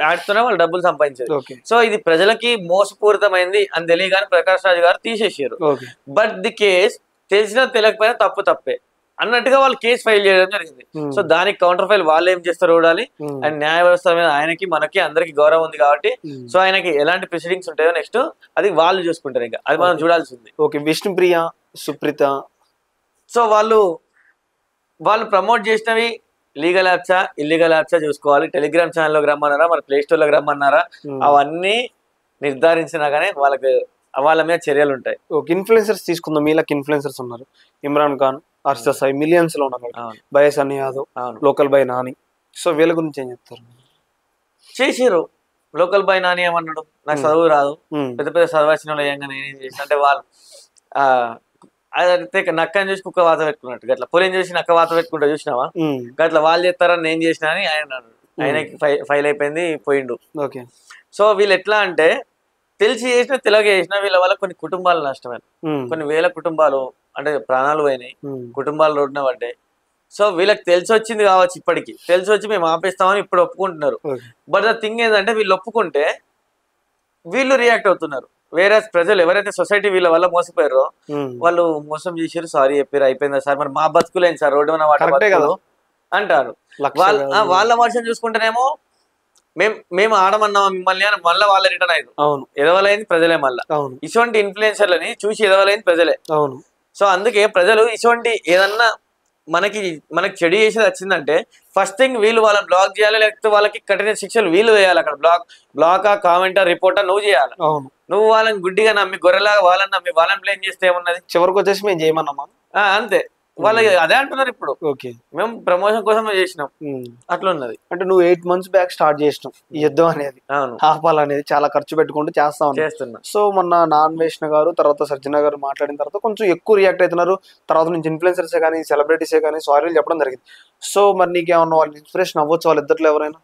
యాడ్స్ తోనే వాళ్ళు డబ్బులు సంపాదించారు. సో ఇది ప్రజలకి మోసపూరితమైంది అని తెలియగానే ప్రకాష్ రాజ్ గారు తీసేసారు. బట్ ది కేస్ తెలిసినా తెలియకపోయినా తప్పే అన్నట్టుగా వాళ్ళు కేసు ఫైల్ చేయడం జరిగింది. సో దానికి కౌంటర్ ఫైల్ వాళ్ళు ఏం చేస్తారో చూడాలి. అండ్ న్యాయ వ్యవస్థ మీద ఆయనకి మనకి అందరికి గౌరవం ఉంది కాబట్టి సో ఆయనకి ఎలాంటి ప్రొసీడింగ్స్ ఉంటాయో నెక్స్ట్ అది వాళ్ళు చూసుకుంటారు, ఇంకా అది మనం చూడాల్సింది. విష్ణుప్రియ, సుప్రీత, సో వాళ్ళు ప్రమోట్ చేసినవి లీగల్ యాప్సా ఇల్లీగల్ యాప్సా చూసుకోవాలి. టెలిగ్రామ్ ఛానల్లోకి రమ్మన్నారా, మరి ప్లే స్టోర్ లోకి రమ్మన్నారా, అవన్నీ నిర్ధారించినా కానీ వాళ్ళ మీద చర్యలు ఉంటాయి. ఇన్ఫ్లుయెన్సర్స్ తీసుకుందాం, మీలాకి ఇన్ఫ్లుయెన్సర్స్ ఉన్నారు, ఇమ్రాన్ ఖాన్, హర్ష సాయి, మిలియన్స్ లో ఉన్నారు, by Sunny Yadav, local by Nani. So వీళ్ళ గురించి ఏం చెప్తారు? చేసిరు. లోకల్ బై నాని ఏమన్నాడు, నాకు చదువు రాదు, పెద్ద పెద్ద చదవాల్సిన వాళ్ళు నేనేం చేసిన అంటే వాళ్ళు అదే నక్కని చూసి కుక్క వాత పెట్టుకున్నట్టు, గట్లా పొలిని చూసి నక్క వాత పెట్టుకుంటా చూసినావా, గట్లా వాళ్ళు చేస్తారని నేను చేసిన అని ఆయనకి ఫైల్ అయిపోయింది, పోయిండు. సో వీళ్ళు ఎట్లా అంటే తెలిసి చేసినా తెలియక చేసినా వీళ్ళ వల్ల కొన్ని కుటుంబాలు నష్టమైనాయి, కొన్ని వేల కుటుంబాలు అంటే ప్రాణాలు పోయినాయి, కుటుంబాలు రోడ్డున పడ్డాయి. సో వీళ్ళకి తెలిసి వచ్చింది కావచ్చు, ఇప్పటికి తెలిసి వచ్చి మేము ఆపేస్తామని ఇప్పుడు ఒప్పుకుంటున్నారు. బట్ ద థింగ్ ఏంటంటే వీళ్ళు ఒప్పుకుంటే వీళ్ళు రియాక్ట్ అవుతున్నారు. వేరే ప్రజలు ఎవరైతే సొసైటీ వీళ్ళ వల్ల మోసపోయారో వాళ్ళు మోసం చేసారు, సారీ చెప్పారు, అయిపోయిందా సార్, మరి మా బతుకులేండి సార్, రోడ్డు మీద వాటి అంటారు. వాళ్ళ వర్షం చూసుకుంటేనేమో మేము ఆడమన్నామా మిమ్మల్ని అని మళ్ళీ వాళ్ళ రిటర్న్ అయ్యారు. ఎదవలైంది ప్రజలే, మళ్ళీ ఇటువంటి ఇన్ఫ్లుయెన్సర్లని చూసి ఎదవలైంది ప్రజలే. సో అందుకే ప్రజలు ఇటువంటి ఏదన్నా మనకి చెడు చేసేది వచ్చిందంటే ఫస్ట్ థింగ్ వీళ్ళు వాళ్ళని బ్లాక్ చేయాలి, లేకపోతే వాళ్ళకి కఠిన శిక్షలు వీళ్ళు వేయాలి. అక్కడ బ్లాకా, కామెంటా, రిపోర్టా నువ్వు చేయాలి. నువ్వు వాళ్ళని గుడ్డిగా నమ్మి గొర్రెలాగా వాళ్ళని నమ్మి వాళ్ళని బ్లేమ్ చేస్తే ఏమున్నది, చివరికి వచ్చేసి మేము చేయమన్నామా అంతే. వాళ్ళు అదే అంటున్నారు ఇప్పుడు, మేము ప్రమోషన్ కోసం చేసినాం అట్లా ఉన్నది. అంటే నువ్వు 8 months బ్యాక్ స్టార్ట్ చేసినావు ఈ యుద్ధం అనేది, ఆపాలనేది చాలా ఖర్చు పెట్టుకుంటూ చేస్తున్నా. సో మొన్న నాన్వేష్ణ గారు తర్వాత సర్జన గారు మాట్లాడిన తర్వాత కొంచెం ఎక్కువ రియాక్ట్ అవుతున్నారు. తర్వాత నుంచి ఇన్ఫ్లుయెన్సర్సే కానీ సెలబ్రిటీసే కానీ సారీలు చెప్పడం జరిగింది. సో మరి నీకేమన్నా వాళ్ళు ఇన్స్పిరేషన్ అవ్వచ్చు వాళ్ళిద్దరిలో ఎవరైనా?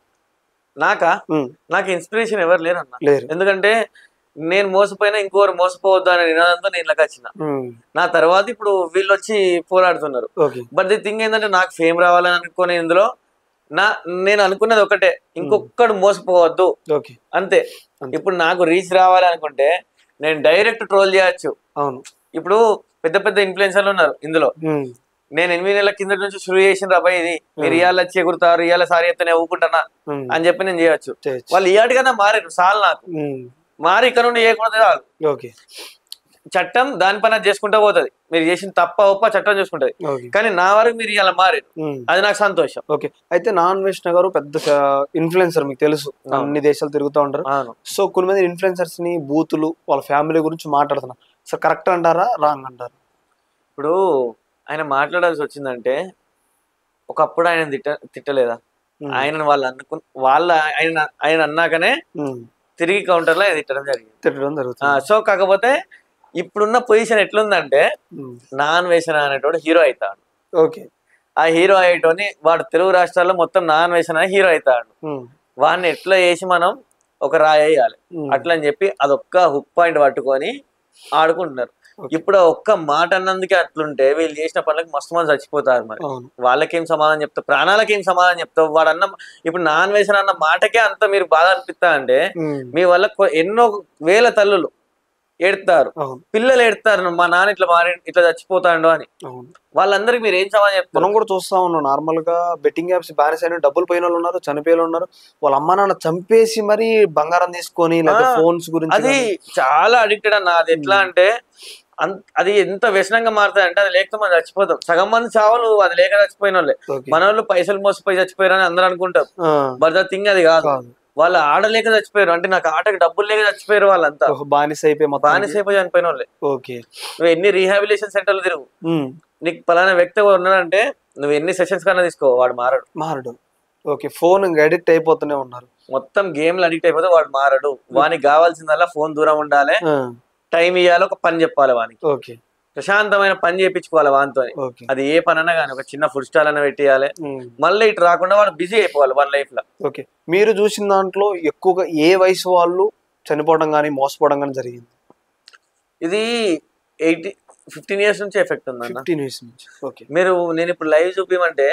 నాకు ఇన్స్పిరేషన్ ఎవరు లేరు అన్న, ఎందుకంటే నేను మోసపోయినా ఇంకోరు మోసపోవద్దు అనే నినాదంతో నేను ఇలాగ వచ్చిన. నా తర్వాత ఇప్పుడు వీళ్ళు వచ్చి పోరాడుతున్నారు. బట్ ది థింగ్ ఏంటంటే నాకు ఫేమ్ రావాలని అనుకునే ఇందులో నేను అనుకున్నది ఒకటే, ఇంకొకడు మోసపోవద్దు అంతే. ఇప్పుడు నాకు రీచ్ రావాలి అనుకుంటే నేను డైరెక్ట్ ట్రోల్ చేయొచ్చు. ఇప్పుడు పెద్ద పెద్ద ఇన్ఫ్లుయెన్సర్లు ఉన్నారు ఇందులో, నేను 8 నెలల కింద నుంచి షురూ చేసిన రాబాయ్ ఇది, మీరు ఇవాళ వచ్చి ఎగురుతారు, ఇవాళ సారీ అయితే ఊపుకుంటానా అని చెప్పి నేను చేయొచ్చు. వాళ్ళు ఇవాటికన్నా మారారు, సాల్ నాకు మారి ఇక్కడ నుండి చేయకూడదు చాలు. చట్టం దాని పని చేసుకుంటా పోతుంది. మీరు చేసిన తప్ప ఒప్ప చట్టం చూసుకుంటది. కానీ నా వరకు మీరు ఇలా మారారు, అది నాకు సంతోషం. ఓకే, అయితే నాన్ వేష్ణ గారు పెద్ద ఇన్ఫ్లుయెన్సర్, మీకు తెలుసు, అన్ని దేశాలు తిరుగుతూ ఉంటారు. సో కొన్ని మంది ఇన్ఫ్లుయెన్సర్స్ ని బూతులు వాళ్ళ ఫ్యామిలీ గురించి మాట్లాడుతున్నారు. సో కరెక్ట్ అంటారా రాంగ్ అంటారా? ఇప్పుడు ఆయన మాట్లాడాల్సి వచ్చిందంటే ఒకప్పుడు ఆయన తిట్టలేదా? ఆయన వాళ్ళు ఆయన అన్నాకనే తిరిగి కౌంటర్ లో తిట్టడం జరిగింది. సో కాకపోతే ఇప్పుడున్న పొజిషన్ ఎట్లుందంటే నాన్ వేసన అనేటోడు హీరో అవుతాడు. ఓకే, ఆ హీరో అయ్యేటోని వాడు తెలుగు రాష్ట్రాల్లో మొత్తం నాన్ వేసన హీరో అవుతాడు. వాడిని ఎట్లా చేసి మనం ఒక రాయి వేయాలి అట్లా అని చెప్పి అదొక్క హుక్ పాయింట్ పట్టుకొని ఆడుకుంటున్నారు. ఇప్పుడు ఒక్క మాట అన్నందుకే అట్లుంటే వీళ్ళు చేసిన పనులకు మస్తు మంది చచ్చిపోతారు. మరి వాళ్ళకేం సమాధానం చెప్తావు? ప్రాణాలకేం సమాధానం చెప్తావు? వాడు అన్న ఇప్పుడు నాన్ వేసిన అన్న మాటకే అంత మీరు బాధ అనిపిస్తా అంటే మీ వల్ల ఎన్నో వేల తల్లులు ఏడుతారు, పిల్లలు ఏడుతారు, మా నాన్న ఇట్లా ఇట్లా చచ్చిపోతాడు అని. వాళ్ళందరికి మీరు ఏం సమాధానం చెప్తారు? మనం కూడా చూస్తా ఉన్నాం, నార్మల్ గా బెట్టింగ్ యాప్స్ బానిస అయిన డబ్బులు పోయిన వాళ్ళు ఉన్నారు, చనిపోయిన ఉన్నారు. వాళ్ళ అమ్మ నాన్న చంపేసి మరి బంగారం తీసుకొని లేదా ఫోన్స్ గురించి. అది చాలా అడిక్టెడ్ అన్న. అది ఎట్లా అంటే అది ఎంత వ్యసనంగా మారుతుంది అంటే అది లేకపోతే మనం చచ్చిపోతాం. సగం మంది చావులు అది లేక చచ్చిపోయిన వాళ్ళే. మన వాళ్ళు పైసలు మోసపోయి చచ్చిపోయారని అందరూ అనుకుంటారు, బట్ ద థింగ్ అది కాదు. వాళ్ళు ఆడలేక చచ్చిపోయారు, అంటే నాకు ఆటకి డబ్బులు లేక చచ్చిపోయారు. వాళ్ళంతా బానిస అయిపోయి చనిపోయిన వాళ్ళే. నువ్వు ఎన్ని రీహాబిలిటేషన్ సెంటర్లు తిరుగు, నీకు పలానా వ్యక్తి ఉన్నాడంటే నువ్వు ఎన్ని సెషన్స్ కన్నా తీసుకో, వాడు మారడు. ఓకే, ఫోన్ అడిక్ట్ అయిపోతూనే ఉన్నారు, మొత్తం గేమ్లు అడిక్ట్ అయిపోతే వాడు మారడు. వానికి కావాల్సిందల్లా ఫోన్ దూరం ఉండాలి, టైం ఇవ్వాలి, ఒక పని చెప్పాలి వానికి. ఓకే, ప్రశాంతమైన పని చేయించుకోవాలి వానితో. అది ఏ పని అన్నా కానీ ఒక చిన్న ఫుడ్ స్టాల్ అన్న పెట్టియాలి, మళ్ళీ ఇటు రాకుండా వాడు బిజీ అయిపోవాలి వాళ్ళ లైఫ్ లో. ఓకే, మీరు చూసిన దాంట్లో ఎక్కువగా ఏ వయసు వాళ్ళు చనిపోవడం కానీ మోసపోవడం కానీ జరిగింది? ఇది 15 years నుంచి ఎఫెక్ట్ ఉంది. 15 years నుంచి. ఓకే, మీరు నేను ఇప్పుడు లైవ్ చూపిమంటే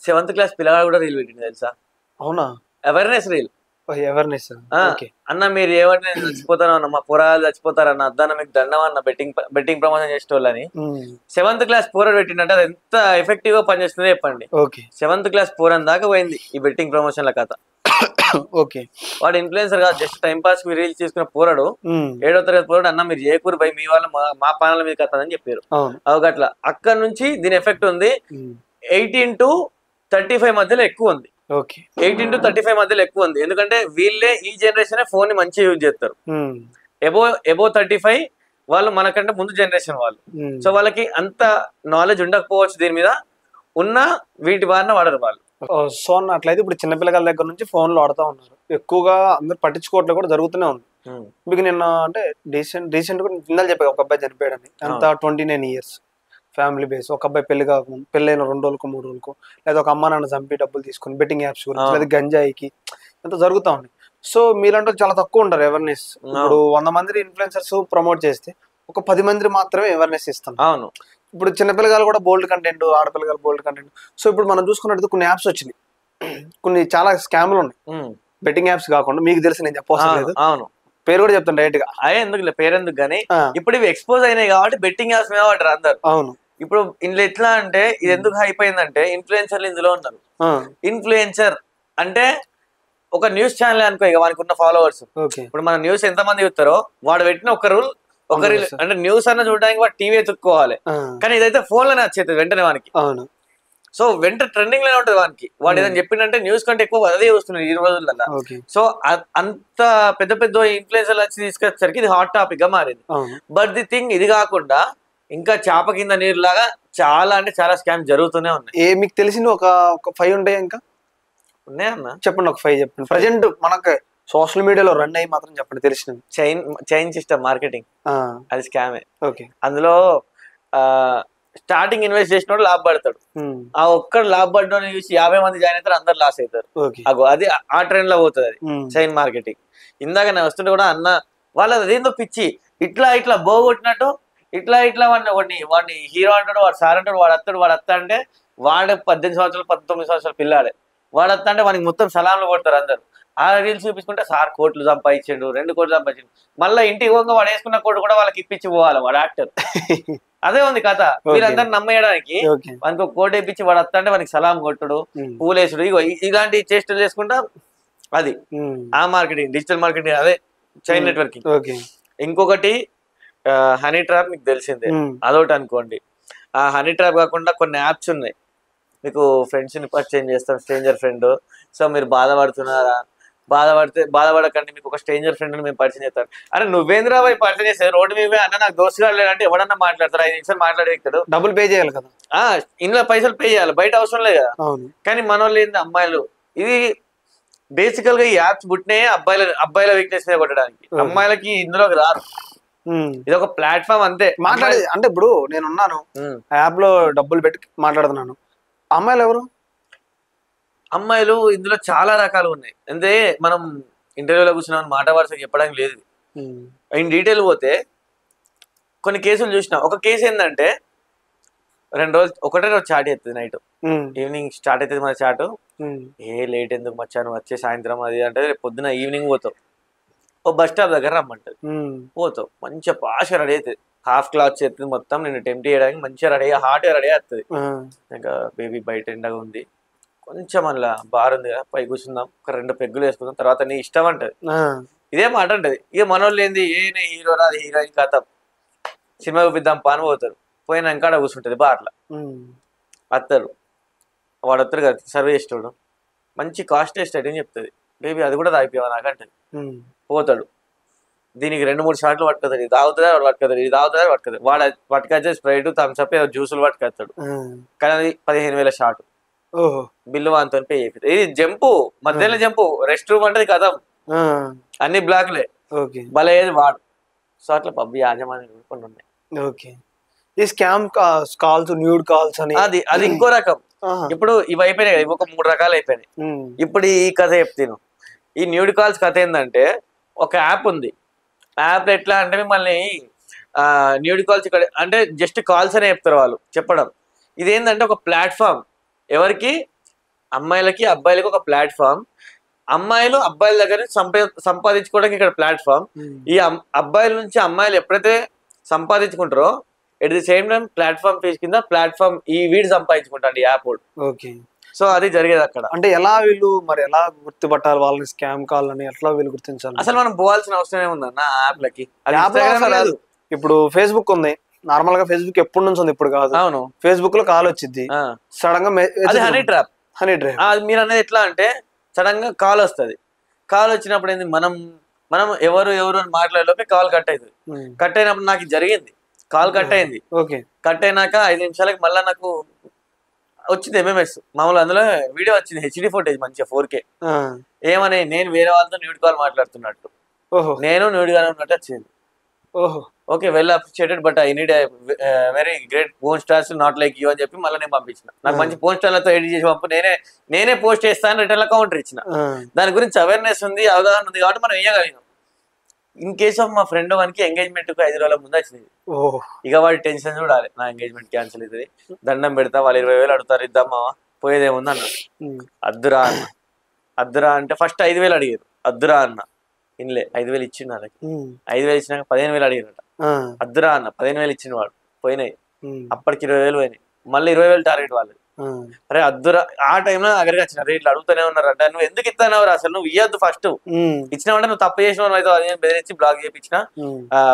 7th class పిల్లగాడు కూడా రీల్ పెట్టింది తెలుసా? అవునా? Awareness reel. అన్న మీరు ఏమంటే నేను చచ్చిపోతాను అన్న, మా పోరాలు చచ్చిపోతారన్న, అద్దన్న మీకు దండం అన్న, బెట్టింగ్ ప్రమోషన్ చేసేటోళ్ళని 7th class పోరాడు పెట్టిందంటే అది ఎంత ఎఫెక్టివ్ గా పనిచేస్తుందో చెప్పండి. 7th class పోరాన్ దాకా పోయింది ఈ బెట్టింగ్ ప్రమోషన్ల కథ. ఓకే, వాడు ఇన్ఫ్లుయెన్సర్ కాదు, జస్ట్ టైం పాస్ మీరు రీల్స్ తీసుకున్న పోరాడు 7వ తరగతి పోరాడు అన్న మీరు చేయకూరు భయ్, మీ వాళ్ళ మా పానాల మీద కథ అని చెప్పారు. అవగట్ల అక్కడ నుంచి దీని ఎఫెక్ట్ ఉంది 18 to 35 మధ్యలో ఎక్కువ ఉంది. 18 to 35 మధ్యలో ఎక్కువ ఉంది. ఎందుకంటే వీళ్ళే ఈ జనరేషన్ ఫోన్ ని మంచిగా యూజ్ చేస్తారు. ఎబో 35 వాళ్ళు మనకంటే ముందు జనరేషన్ వాళ్ళు. సో వాళ్ళకి అంత నాలెడ్జ్ ఉండకపోవచ్చు దీని మీద, ఉన్న వీటి బారిన వాడరు వాళ్ళు. సో అట్లయితే ఇప్పుడు చిన్నపిల్లల దగ్గర నుంచి ఫోన్లు వాడుతూ ఉన్నారు, ఎక్కువగా అందరు పట్టించుకోవట్లేదు కూడా జరుగుతూనే ఉంది. మీకు నిన్న అంటే రీసెంట్ కూడా నిన్న చెప్పా ఒక అబ్బాయి చనిపోయాడని, అంత 29 years ఫ్యామిలీ బేస్. ఒక అబ్బాయి పెళ్ళైన 2 రోజులకు 3 రోజులకు, లేదా ఒక అమ్మ నాన్న చంపి డబ్బులు తీసుకుని బెట్టింగ్ యాప్స్ గురించి, లేదా గంజాయికి ఎంత జరుగుతూ ఉంది. సో మీరంటే చాలా తక్కువ ఉంటారు అవేర్నెస్. ఇప్పుడు 100 మంది ఇన్ఫ్లుయెన్సర్స్ ప్రమోట్ చేస్తే ఒక 10 మంది మాత్రమే అవేర్నెస్ ఇస్తాను. అవును, ఇప్పుడు చిన్నపిల్లగాలు కూడా బోల్డ్ కంటెంట్, ఆడపిల్లగాలు బోల్డ్ కంటెంట్. సో ఇప్పుడు మనం చూసుకున్నట్టు కొన్ని యాప్స్ వచ్చినాయి, కొన్ని చాలా స్కామ్లు ఉన్నాయి బెట్టింగ్ యాప్స్ కాకుండా. మీకు తెలిసి నేను చెప్పవసరం లేదు, అవును పేరు కూడా చెప్తాను డైరెక్ట్ గా. ఎందుకు పేరు ఎందుకు కానీ ఇప్పుడు ఇవి ఎక్స్పోజ్ అయినాయి కాబట్టి బెట్టింగ్ యాప్స్ మీద పడ్డారు అందరు. అవును, ఇప్పుడు ఇందులో ఎట్లా అంటే ఇది ఎందుకు హైప్ అయిందంటే ఇన్ఫ్లుయెన్సర్లు ఇందులో ఉన్నారు. ఇన్ఫ్లుయెన్సర్ అంటే ఒక న్యూస్ ఛానల్ అనుకో, ఇక వానికి ఉన్న ఫాలోవర్స్. ఇప్పుడు మన న్యూస్ ఎంత మంది చూస్తారో వాడు పెట్టిన ఒక రూల్ అంటే న్యూస్ అన్న చూడడానికి వాడు టీవీ ఎత్తుక్కోవాలి, కానీ ఇదైతే ఫోన్ లోనే వచ్చేది వెంటనే వానికి. సో వెంట ట్రెండింగ్ లోనే ఉంటుంది వానికి. వాడు ఏదైనా చెప్పిందంటే న్యూస్ కంటే ఎక్కువ అదే వస్తున్నాయి ఈ రోజులలో. సో అంత పెద్ద పెద్ద ఇన్ఫ్లుయెన్సర్లు వచ్చి తీసుకొచ్చేసరికి ఇది హాట్ టాపిక్ గా మారింది. బట్ ది థింగ్ ఇది కాకుండా ఇంకా చేప కింద నీరు లాగా చాలా అంటే చాలా స్కామ్ జరుగుతూనే ఉన్నాయి. మీకు తెలిసిన ఒక 5 ఉంటాయి ఇంకా ఉన్నాయన్న? చెప్పండి, ఒక 5 చెప్పండి. ప్రజెంట్ మనకు సోషల్ మీడియాలో రన్ అయ్యి మాత్రం చెప్పండి తెలిసినవి. చైన్ సిస్టమ్ మార్కెటింగ్, అది స్కామే. ఓకే, అందులో స్టార్టింగ్ ఇన్వెస్ట్ చేసినోడు లాభపడతాడు, ఆ ఒక్కడు లాభపడ్డాన్ని చూసి 50 మంది జాయిన్ అవుతారు, అందరు లాస్ అవుతారు. అది ఆ ట్రెండ్ లో పోతుంది, అది చైన్ మార్కెటింగ్. ఇందాక నేను వస్తుంటే కూడా అన్న వాళ్ళది అదేందో పిచ్చి, ఇట్లా బోగొట్టినట్టు ఇట్లా వాడిని హీరో అంటాడు, వాడు సార్ అంటాడు, వాడు అత్త అంటే వాడు 18 సంవత్సరాలు 19 సంవత్సరాలు పిల్లాడే, వాడు అత్త అంటే వానికి మొత్తం సలాంలు కొడతారు అందరు. ఆ రీల్స్ చూపించుకుంటే సార్ కోట్లు సంపాదించాడు, 2 కోట్లు సంపాదించాడు, మళ్ళీ ఇంటికి పోగా వాడు వేసుకున్న కోట్లు కూడా వాళ్ళకి ఇప్పించి పోవాలి వాడు యాక్టర్. అదే ఉంది కథ. మీరందరూ నమ్మేయడానికి వానికి ఒక కోట్ వేయించి వాడు అత్త అంటే వానికి సలాం కొట్టుడు, పూలేసుడు, ఇలాంటి చేష్టలు చేసుకుంటా అది ఆ మార్కెటింగ్, డిజిటల్ మార్కెటింగ్, అదే చైన్ నెట్వర్కింగ్. ఇంకొకటి హనీ ట్రాప్ మీకు తెలిసిందే, అదొకటి అనుకోండి. ఆ హనీ ట్రాప్ కాకుండా కొన్ని యాప్స్ ఉన్నాయి, మీకు ఫ్రెండ్స్ని పరిచయం చేస్తాం, స్ట్రేంజర్ ఫ్రెండ్. సో మీరు బాధపడుతున్నారా, బాధపడకండి, మీకు ఒక స్ట్రేంజర్ ఫ్రెండ్ మేము పరిచయం చేస్తాం. అరే నువ్వేంద్రా పోయి పరిచయం చేస్తే రోడ్డు మీద అన్న నాకు దోస్తుగా లేదంటే ఎవడన్నా మాట్లాడతారు, 5 నిమిషాలు మాట్లాడేస్తాడు, డబ్బులు పే చేయాలి కదా. ఇంట్లో పైసలు పే చేయాలి, బయట అవసరం లేదు కదా. కానీ మన వాళ్ళు ఏంది అమ్మాయిలు, ఇది బేసికల్ గా ఈ యాప్స్ పుట్టినే అబ్బాయిల వీక్నెస్ మీద కొట్టడానికి, అమ్మాయిలకి ఇందులోకి రారు. ఇది ఒక ప్లాట్ఫామ్ అంతే. మాట్లాడేది అంటే ఇప్పుడు నేనున్నాను యాప్ లో డబ్బులు పెట్టి మాట్లాడుతున్నాను, అమ్మాయిలు ఎవరు? అమ్మాయిలు ఇందులో చాలా రకాలు ఉన్నాయి. అంటే మనం ఇంటర్వ్యూలో కూర్చున్నామని మాట వరుసగా చెప్పడానికి లేదు. ఇన్ డీటెయిల్ పోతే కొన్ని కేసులు చూసినా. ఒక కేసు ఏంటంటే 2 రోజులు ఒకటే రోజు చాట్ అవుతుంది, నైట్ ఈవినింగ్ స్టార్ట్ అవుతుంది మన చాట్. లేట్ ఎందుకు మచ్చాను, వచ్చే సాయంత్రం అది అంటే రేపు పొద్దున ఈవినింగ్ పోతావు, ఓ బస్ స్టాప్ దగ్గర రమ్మంటది, పోతావు మంచిగా పాష్గా రెడీ అవుతుంది, హాఫ్ క్లాత్ చేస్తుంది మొత్తం, నేను టెంప్ట్ చేయడానికి మంచిగా రెడీ హాట్గా రెడీ అవుతుంది. ఇంకా బేబీ బయట ఎండగా ఉంది, కొంచెం అలా బార్ ఉంది కదా, పై కూర్చుందాం, ఒక 2 పెగ్గులు వేసుకుందాం, తర్వాత నీ ఇష్టం అంటది. ఇదే మాట అంటది. ఇక మనోళ్ళు ఏంది, హీరో రాదు హీరోయిన్ కథ సినిమా చూపిద్దాం పాని పోతారు, పోయినాక ఆడ కూర్చుంటది బార్ల, వస్తారు వాడు వస్తారు కదా సర్వే చేసేవాడు, మంచి కాస్ట్ స్టడీ అని చెప్తుంది, బేబీ అది కూడా తాగిపోయావా నాకంటది. పోతాడు, దీనికి 2-3 షాట్లు పట్టుకొస్తాడు, ఇది తాగుతుందా వాడు పట్టుకొస్తాడు, ఇది తాగుతుందా పట్టుకొస్తాడు, వాడు పట్టుకొచ్చే స్ప్రైట్ థమ్స్అప్ జ్యూసులు పట్టుకొస్తాడు. కానీ అది 15,000 షాట్, బిల్లు వాంతో పే చేపిస్తుంది. ఇది జంపు, మధ్యలో జంపు, రెస్ట్ రూమ్ అంటే కథం, అన్ని బ్లాక్లే, భలేది వాడు. సో అట్లా పబ్బి యాజమాన్యం కొన్ని ఉన్నాయి. ఈ స్కామ్ కాల్స్, న్యూడ్ కాల్స్ అని అది ఇంకో రకం. ఇప్పుడు ఇవి అయిపోయినాయి, ఇవి ఒక 3 రకాలు అయిపోయినాయి. ఇప్పుడు ఈ కథ చెప్తాను. ఈ న్యూడ్ కాల్స్ కథ ఏంటంటే, ఒక యాప్ ఉంది, యాప్ ఎట్లా అంటే మిమ్మల్ని న్యూడ్ కాల్స్ ఇక్కడ అంటే జస్ట్ కాల్స్ అనే చెప్తారు వాళ్ళు చెప్పడం. ఇదేంటంటే ఒక ప్లాట్ఫామ్, ఎవరికి, అమ్మాయిలకి అబ్బాయిలకి ఒక ప్లాట్ఫామ్, అమ్మాయిలు అబ్బాయిల దగ్గర సంపాదించుకోవడానికి ఇక్కడ ప్లాట్ఫామ్. ఈ అబ్బాయిల నుంచి అమ్మాయిలు ఎప్పుడైతే సంపాదించుకుంటారో at the same time platform fees కింద ప్లాట్ఫామ్ ఈ వీడు సంపాదించుకుంటాడు ఈ యాప్. సో అది జరిగేది అక్కడ. అంటే ఎలా వీళ్ళు మరి ఎలా గుర్తుపట్టాలి వాళ్ళని, స్కామ్ కాల్ అని ఎట్లా వీళ్ళు గుర్తించాలి? అసలు మనం పోవాల్సిన అవసరం ఏముందన్న యాప్లకి. ఇప్పుడు ఫేస్బుక్ ఉంది, నార్మల్ గా ఫేస్బుక్ ఎప్పటి నుంచి ఉంది, ఇప్పుడు కాదు. అవును, ఫేస్బుక్ లో కాల్ వచ్చింది సడన్ గా, హనీ ట్రాప్. మీరు అనేది ఎట్లా అంటే సడన్ గా కాల్ వస్తుంది, కాల్ వచ్చినప్పుడు ఏంది, మనం ఎవరు అని మాట్లాడేలోపే కాల్ కట్ అవుతుంది. కట్ అయినప్పుడు నాకు జరిగింది, కాల్ కట్ అయింది. కట్ అయినాక 5 నిమిషాలకి మళ్ళీ నాకు వచ్చింది ఎంఎంఎస్, మామూలు అందులో వీడియో వచ్చింది, హెచ్డి ఫోటేజ్ మంచిగా 4K. ఏమని, నేను వేరే వాళ్ళతో న్యూడ్ కాల్ మాట్లాడుతున్నట్టు, నేను న్యూడ్ గానే ఉన్నట్టు వచ్చింది. Okay, well appreciated, but I need very great phone stars not like you అని చెప్పి మళ్ళీ నేను పంపించిన. నాకు మంచి పోన్ స్టార్లతో ఎడిట్ చేసి పంపు, నేనే పోస్ట్ చేస్తాను, రిటర్న్ కౌంటర్ ఇచ్చిన. దాని గురించి అవేర్నెస్ ఉంది, అవగాహన ఉంది కాబట్టి మనం వేయగలిగినాం. ఇన్ కేస్ ఆఫ్ మా ఫ్రెండ్ వానికి ఎంగేజ్మెంట్ 5 రోజుల ముందు వచ్చింది, ఇక వాడి టెన్షన్ చూడాలి, నా ఎంగేజ్మెంట్ క్యాన్సిల్ అవుతుంది, దండం పెడతా, వాళ్ళు 20,000 అడుగుతారు, ఇద్దామా పోయేదేముంది అన్న. అద్దురా అంటే ఫస్ట్ 5,000 అడిగారు, అద్దురా అన్న ఇన్లే 5,000 ఇచ్చిండు వాళ్ళకి. 5,000 ఇచ్చినాక 15,000 అడిగారట, అద్దురా అన్న 15,000 ఇచ్చిండు వాడు, పోయినాయి. అప్పటికి 20,000 పోయినాయి, మళ్ళీ 20,000 టార్గెట్ వాళ్ళు. అరే అద్దురా, ఆ టైంలో దగ్గరికి వచ్చిన రేట్లు అడుగుతూనే ఉన్నారు అంటే, నువ్వు ఎందుకు ఇస్తానవు అసలు, నువ్వు ఇయ్యద్దు, ఫస్ట్ ఇచ్చినావంటే నువ్వు తప్పు చేసినావు అయితే అదే బెదిరించి బ్లాక్ చేయించిన.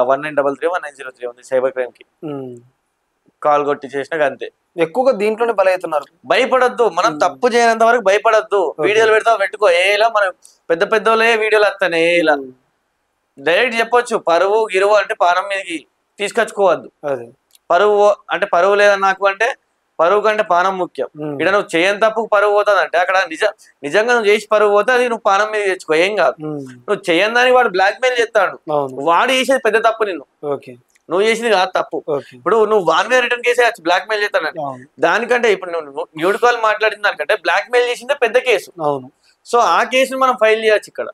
1933-1903 ఉంది సైబర్ క్రైమ్ కి, కాల్ కొట్టి చేసినాక అంతే. ఎక్కువగా దీంట్లోనే బలవుతున్నారు. భయపడద్దు, మనం తప్పు చేయనంత వరకు భయపడద్దు. వీడియోలు పెట్టుకో, ఏలా మనం పెద్ద పెద్దోళ్ళే వీడియోలు వస్తానే, ఇలా డైరెక్ట్ చెప్పొచ్చు, పరువు గిరువు అంటే పానం మీదకి తీసుకొచ్చుకోవద్దు. పరువు అంటే పరువు లేదా నాకు అంటే, పరువు కంటే పానం ముఖ్యం. ఇక్కడ నువ్వు చేయని తప్పుకు పరువు పోతుంది అంటే, అక్కడ నిజంగా నువ్వు చేసి పరువు పోతే అది నువ్వు పానం మీద తెచ్చుకో, ఏం కాదు. నువ్వు చేయని దానికి వాడు బ్లాక్ మెయిల్ చేస్తాడు, వాడు చేసేది పెద్ద తప్పు, నువ్వు చేసింది కాదు తప్పు. ఇప్పుడు నువ్వు వాన్ మీద రిటర్న్ కేసే బ్లాక్ మెయిల్ చేస్తాను, దానికంటే ఇప్పుడు నువ్వు న్యూడ్ కాల్ మాట్లాడిన దానికంటే బ్లాక్ మెయిల్ చేసిందే పెద్ద కేసు. సో ఆ కేసుని మనం ఫైల్ చేయొచ్చు ఇక్కడ.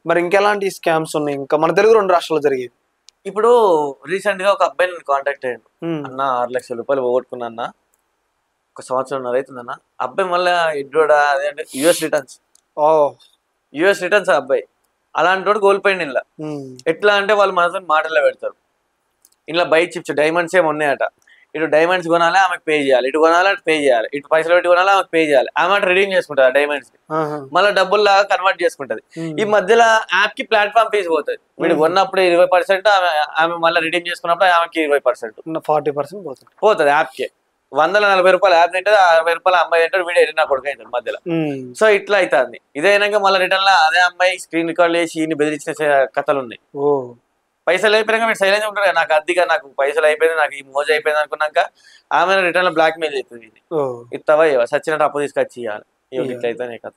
మరి ఇంకెలాంటి స్కామ్స్ ఉన్నాయి ఇంకా మన తెలుగు 2 రాష్ట్రాల్లో జరిగేవి? ఇప్పుడు రీసెంట్ గా ఒక అబ్బాయి నన్ను కాంటాక్ట్ అయ్యాడు, అన్న 6 లక్షల రూపాయలు పోగొట్టుకున్నా అన్న, 1 సంవత్సరం అవుతుందన్న. అబ్బాయి మళ్ళీ ఎడ్రోడా అదే యుఎస్ రిటర్న్స్ అబ్బాయి, అలాంటి వాడు కోల్పోయింది. ఇలా ఎట్లా అంటే వాళ్ళు మనతో మాటల్లో పెడతారు, ఇలా బై చిప్స్ డైమండ్స్ ఏమి ఉన్నాయట, ఇటు డైమండ్స్ కొనాలి ఆమెకు పే చేయాలి, ఇటు కొనాలి అటు పే చేయాలి, ఇటు పైసలు పెట్టి కొనాలి ఆమెకు పే చేయాలి, ఆమె రిడీమ్ చేసుకుంటుంది ఆ డైమండ్స్ మళ్ళీ డబ్బుల్లాగా కన్వర్ట్ చేసుకుంటది. ఈ మధ్యలో యాప్ కి ప్లాట్ఫామ్ ఫీజు పోతుంది. వీడు కొన్నప్పుడు 20%, ఆమె మళ్ళీ రిడీమ్ చేసుకున్నప్పుడు ఆమెకి 20%, 40% పోతుంది యాప్ కి. 140 రూపాయలు యాప్ తింటది, 60 రూపాయలు అమ్మాయి తింటాడు, వీడు ఎరినా కొడుకు అవుతాడు మధ్యలో. సో ఇట్లా అవుతుంది. ఇదైనాక మళ్ళీ రిటర్న్ లో అదే అమ్మాయి స్క్రీన్ రికార్డ్ చేసి ఈయన బెదిరించిన కథలు ఉన్నాయి. పైసలు అయిపోయినాక మీరు సైలెన్స్ ఉంటారు, నాకు అద్దెగా నాకు పైసలు అయిపోయింది, నాకు ఈ మోజు అయిపోయింది అనుకున్నాక ఆమె రిటర్న్ లో బ్లాక్ మెయిల్ చేస్తుంది. ఇస్తావా సచ్చినట్టు అప్పు తీసుకొచ్చి ఇవ్వాలి. ఇట్లా అయితే కథ.